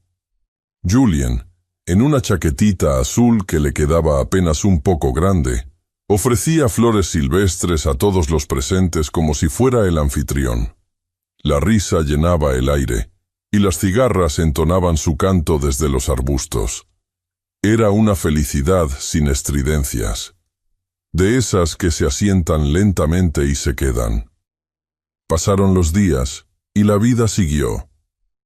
Speaker 1: Julien, en una chaquetita azul que le quedaba apenas un poco grande, ofrecía flores silvestres a todos los presentes como si fuera el anfitrión. La risa llenaba el aire, y las cigarras entonaban su canto desde los arbustos. Era una felicidad sin estridencias, de esas que se asientan lentamente y se quedan. Pasaron los días, y la vida siguió,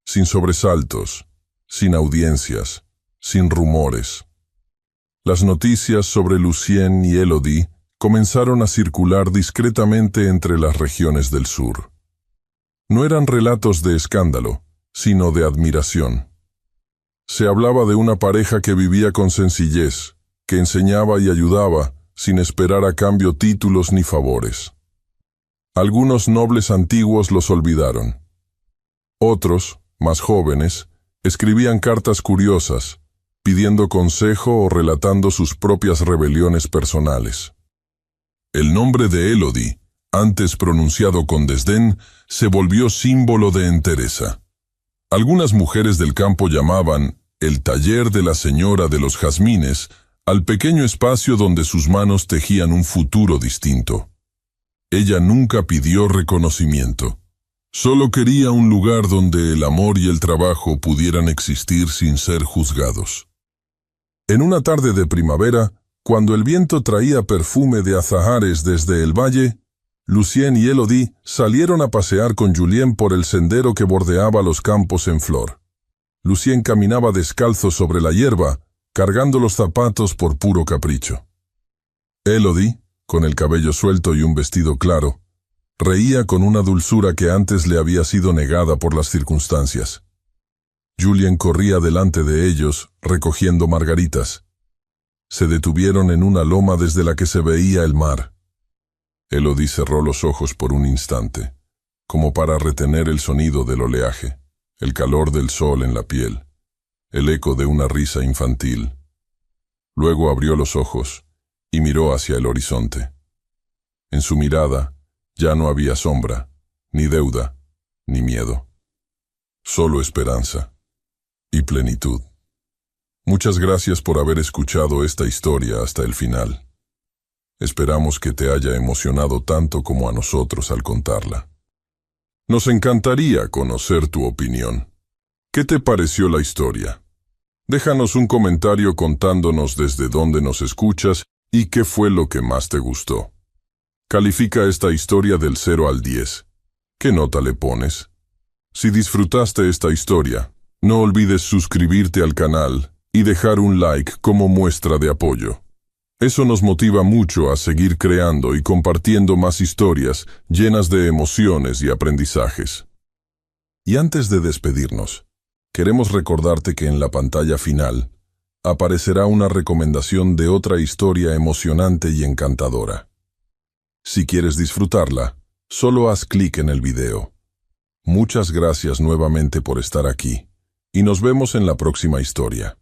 Speaker 1: sin sobresaltos, sin audiencias, sin rumores. Las noticias sobre Lucien y Élodie comenzaron a circular discretamente entre las regiones del sur. No eran relatos de escándalo, sino de admiración. Se hablaba de una pareja que vivía con sencillez, que enseñaba y ayudaba, sin esperar a cambio títulos ni favores. Algunos nobles antiguos los olvidaron. Otros, más jóvenes, escribían cartas curiosas, pidiendo consejo o relatando sus propias rebeliones personales. El nombre de Élodie, antes pronunciado con desdén, se volvió símbolo de entereza. Algunas mujeres del campo llamaban el taller de la señora de los jazmines al pequeño espacio donde sus manos tejían un futuro distinto. Ella nunca pidió reconocimiento. Solo quería un lugar donde el amor y el trabajo pudieran existir sin ser juzgados. En una tarde de primavera, cuando el viento traía perfume de azahares desde el valle, Lucien y Élodie salieron a pasear con Julien por el sendero que bordeaba los campos en flor. Lucien caminaba descalzo sobre la hierba, cargando los zapatos por puro capricho. Élodie, con el cabello suelto y un vestido claro, reía con una dulzura que antes le había sido negada por las circunstancias. Julien corría delante de ellos, recogiendo margaritas. Se detuvieron en una loma desde la que se veía el mar. Élodie cerró los ojos por un instante, como para retener el sonido del oleaje, el calor del sol en la piel, el eco de una risa infantil. Luego abrió los ojos y miró hacia el horizonte. En su mirada ya no había sombra, ni deuda, ni miedo. Solo esperanza y plenitud. Muchas gracias por haber escuchado esta historia hasta el final. Esperamos que te haya emocionado tanto como a nosotros al contarla. Nos encantaría conocer tu opinión. ¿Qué te pareció la historia? Déjanos un comentario contándonos desde dónde nos escuchas y qué fue lo que más te gustó. Califica esta historia del 0 al 10. ¿Qué nota le pones? Si disfrutaste esta historia, no olvides suscribirte al canal y dejar un like como muestra de apoyo. Eso nos motiva mucho a seguir creando y compartiendo más historias llenas de emociones y aprendizajes. Y antes de despedirnos, queremos recordarte que en la pantalla final aparecerá una recomendación de otra historia emocionante y encantadora. Si quieres disfrutarla, solo haz clic en el video. Muchas gracias nuevamente por estar aquí, y nos vemos en la próxima historia.